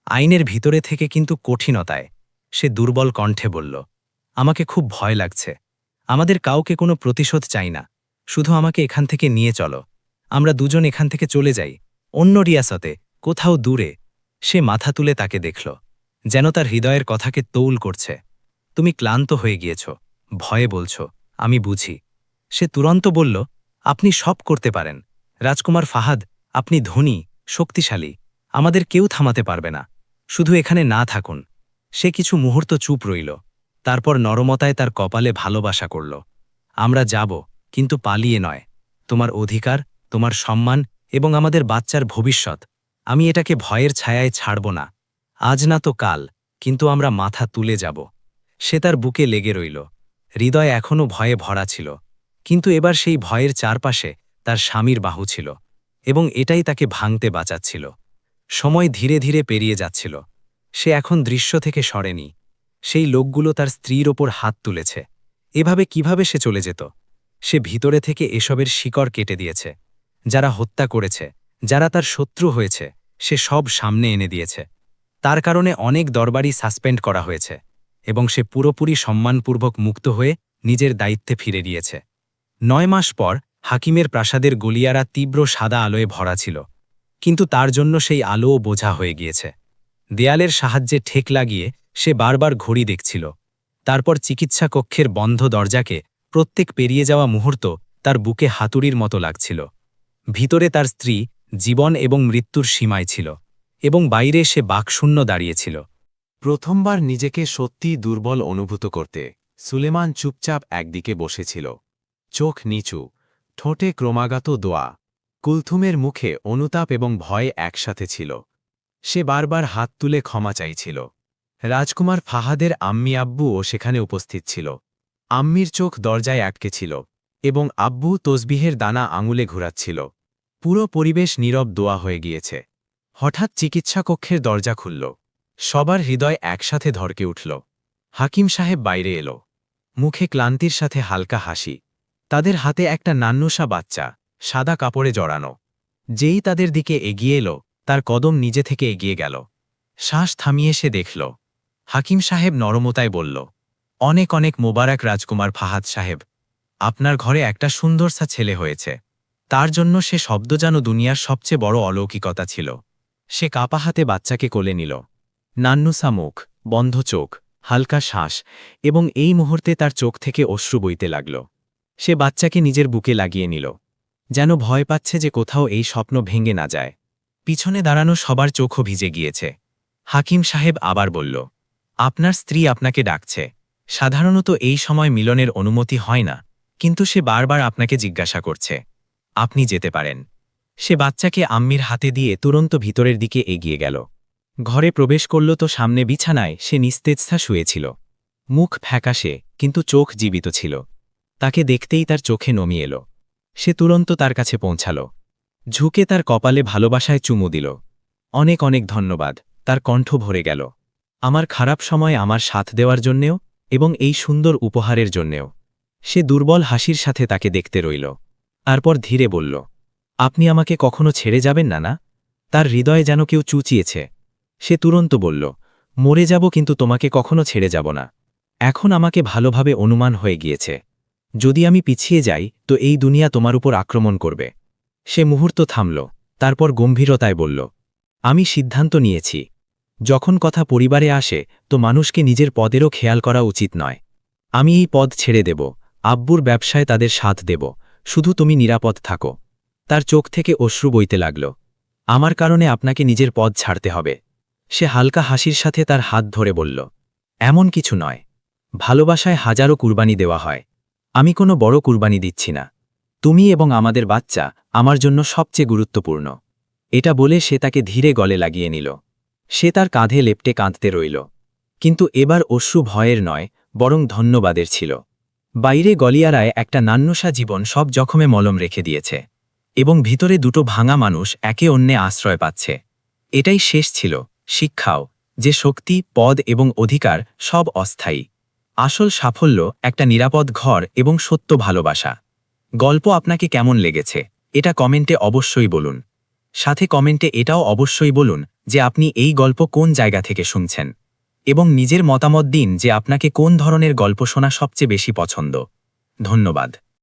আইনের ভিতরে থেকে, কিন্তু কঠিনতায়। সে দুর্বল কণ্ঠে বলল, আমাকে খুব ভয় লাগছে। আমাদের কাউকে কোনো প্রতিশোধ চাই না। শুধু আমাকে এখান থেকে নিয়ে চলো। আমরা দুজন এখান থেকে চলে যাই, অন্য রিয়াসতে, কোথাও দূরে। সে মাথা তুলে তাকে দেখল, যেন তার হৃদয়ের কথাকে তৌল করছে। তুমি ক্লান্ত হয়ে গিয়েছ, ভয়ে বলছ, আমি বুঝি। সে তুরন্ত বলল, আপনি সব করতে পারেন রাজকুমার ফাহাদ। আপনি ধনী, শক্তিশালী। আমাদের কেউ থামাতে পারবে না। শুধু এখানে না থাকুন। সে কিছু মুহূর্ত চুপ রইল, তারপর নরমতায় তার কপালে ভালোবাসা করল। আমরা যাব, কিন্তু পালিয়ে নয়। তোমার অধিকার, তোমার সম্মান এবং আমাদের বাচ্চার ভবিষ্যৎ, আমি এটাকে ভয়ের ছায়ায় ছাড়ব না। আজ না তো কাল, কিন্তু আমরা মাথা তুলে যাব। সে তার বুকে লেগে রইল। হৃদয় এখনও ভয়ে ভরা ছিল, কিন্তু এবার সেই ভয়ের চারপাশে তার স্বামীর বাহু ছিল, এবং এটাই তাকে ভাঙতে বাঁচাচ্ছিল। সময় ধীরে ধীরে পেরিয়ে যাচ্ছিল। সে এখন দৃশ্য থেকে সরেনি। সেই লোকগুলো তার স্ত্রীর ওপর হাত তুলেছে। এভাবে কিভাবে সে চলে যেত? সে ভিতরে থেকে এসবের শিকড় কেটে দিয়েছে। যারা হত্যা করেছে, যারা তার শত্রু হয়েছে, সে সব সামনে এনে দিয়েছে। তার কারণে অনেক দরবারই সাসপেন্ড করা হয়েছে, এবং সে পুরোপুরি সম্মানপূর্বক মুক্ত হয়ে নিজের দায়িত্বে ফিরে গিয়েছে। ৯ মাস পর হাকিমের প্রাসাদের গলিয়ারা তীব্র সাদা আলোয় ভরা ছিল, কিন্তু তার জন্য সেই আলোও বোঝা হয়ে গিয়েছে। দেয়ালের সাহায্যে ঠেক লাগিয়ে সে বারবার ঘড়ি দেখছিল। তারপর চিকিৎসা কক্ষের বন্ধ দরজাকে প্রত্যেক পেরিয়ে যাওয়া মুহূর্ত তার বুকে হাতুড়ির মতো লাগছিল। ভিতরে তার স্ত্রী জীবন এবং মৃত্যুর সীমায় ছিল, এবং বাইরে সে বাকশূন্য দাঁড়িয়েছিল। প্রথমবার নিজেকে সত্যিই দুর্বল অনুভূত করতে সুলেমান চুপচাপ একদিকে বসেছিল, চোখ নিচু, ঠোঁটে ক্রমাগত দোয়া। কুলথুমের মুখে অনুতাপ এবং ভয় একসাথে ছিল। সে বারবার হাত তুলে ক্ষমা চাইছিল। রাজকুমার ফাহাদের আম্মি আব্বুও সেখানে উপস্থিত ছিল। আম্মির চোখ দরজায় আটকে ছিল, এবং আব্বু তসবিহের দানা আঙুলে ঘুরাচ্ছিল। পুরো পরিবেশ নীরব দোয়া হয়ে গিয়েছে। হঠাৎ চিকিৎসা কক্ষের দরজা খুলল। সবার হৃদয় একসাথে ধড়কে উঠল। হাকিম সাহেব বাইরে এলো, মুখে ক্লান্তির সাথে হালকা হাসি। তাদের হাতে একটা নান্নুসা বাচ্চা, সাদা কাপড়ে জড়ানো। যেই তাদের দিকে এগিয়ে এলো, তার কদম নিজে থেকে এগিয়ে গেল। শ্বাস থামিয়ে সে দেখল। হাকিম সাহেব নরমতায় বলল, অনেক অনেক মোবারক রাজকুমার ফাহাদ সাহেব। আপনার ঘরে একটা সুন্দরসা ছেলে হয়েছে। তার জন্য সে শব্দ যেন দুনিয়ার সবচেয়ে বড় অলৌকিকতা ছিল। সে কাপা হাতে বাচ্চাকে কোলে নিল। নান্নুসা মুখ, বন্ধ চোখ, হালকা শ্বাস, এবং এই মুহূর্তে তার চোখ থেকে অশ্রু বইতে লাগল। সে বাচ্চাকে নিজের বুকে লাগিয়ে নিল, যেন ভয় পাচ্ছে যে কোথাও এই স্বপ্ন ভেঙে না যায়। পিছনে দাঁড়ানো সবার চোখও ভিজে গিয়েছে। হাকিম সাহেব আবার বলল, আপনার স্ত্রী আপনাকে ডাকছে। সাধারণত এই সময় মিলনের অনুমতি হয় না, কিন্তু সে বারবার আপনাকে জিজ্ঞাসা করছে। আপনি যেতে পারেন। সে বাচ্চাকে আম্মির হাতে দিয়ে তুরন্ত ভিতরের দিকে এগিয়ে গেল। ঘরে প্রবেশ করল তো সামনে বিছানায় সে নিস্তেজসা শুয়েছিল। মুখ ফ্যাকাশে, কিন্তু চোখ জীবিত ছিল। তাকে দেখতেই তার চোখে নমি এলো। সে তুরন্ত তার কাছে পৌঁছাল, ঝুঁকে তার কপালে ভালোবাসায় চুমু দিল। অনেক অনেক ধন্যবাদ। তার কণ্ঠ ভরে গেল। আমার খারাপ সময় আমার সাথ দেওয়ার জন্যেও, এবং এই সুন্দর উপহারের জন্যেও। সে দুর্বল হাসির সাথে তাকে দেখতে রইল। তারপর ধীরে বলল, আপনি আমাকে কখনো ছেড়ে যাবেন না? না? তার হৃদয়ে যেন কেউ চুচিয়েছে। সে তুরন্ত বলল, মরে যাব, কিন্তু তোমাকে কখনো ছেড়ে যাব না। এখন আমাকে ভালোভাবে অনুমান হয়ে গিয়েছে। যদি আমি পিছিয়ে যাই তো এই দুনিয়া তোমার উপর আক্রমণ করবে। সে মুহূর্ত থামল, তারপর গম্ভীরতায় বলল, আমি সিদ্ধান্ত নিয়েছি। যখন কথা পরিবারে আসে তো মানুষকে নিজের পদেরও খেয়াল করা উচিত নয়। আমি এই পদ ছেড়ে দেব, আব্বুর ব্যবসায় তাদের সাথ দেব, শুধু তুমি নিরাপদ থাকো। তার চোখ থেকে অশ্রু বইতে লাগল। আমার কারণে আপনাকে নিজের পদ ছাড়তে হবে। সে হালকা হাসির সাথে তার হাত ধরে বলল, এমন কিছু নয়। ভালোবাসায় হাজারো কুরবানি দেওয়া হয়। আমি কোনো বড় কুরবানি দিচ্ছি না। তুমি এবং আমাদের বাচ্চা আমার জন্য সবচেয়ে গুরুত্বপূর্ণ। এটা বলে সে তাকে ধীরে গলে লাগিয়ে নিল। সে তার কাঁধে লেপ্টে কাঁদতে রইল, কিন্তু এবার অশ্রু ভয়ের নয়, বরং ধন্যবাদের ছিল। বাইরে গলিয়ারায় একটা নান্নুসা জীবন সব জখমে মলম রেখে দিয়েছে, এবং ভিতরে দুটো ভাঙা মানুষ একে অন্যে আশ্রয় পাচ্ছে। এটাই শেষ ছিল, শিক্ষাও, যে শক্তি, পদ এবং অধিকার সব অস্থায়ী। আসল সাফল্য একটা নিরাপদ ঘর এবং সত্য ভালোবাসা। গল্প আপনাকে কেমন লেগেছে এটা কমেন্টে অবশ্যই বলুন। সাথে কমেন্টে এটাও অবশ্যই বলুন যে আপনি এই গল্প কোন জায়গা থেকে শুনছেন, এবং নিজের মতামত দিন যে আপনাকে কোন ধরনের গল্প শোনা সবচেয়ে বেশি পছন্দ। ধন্যবাদ।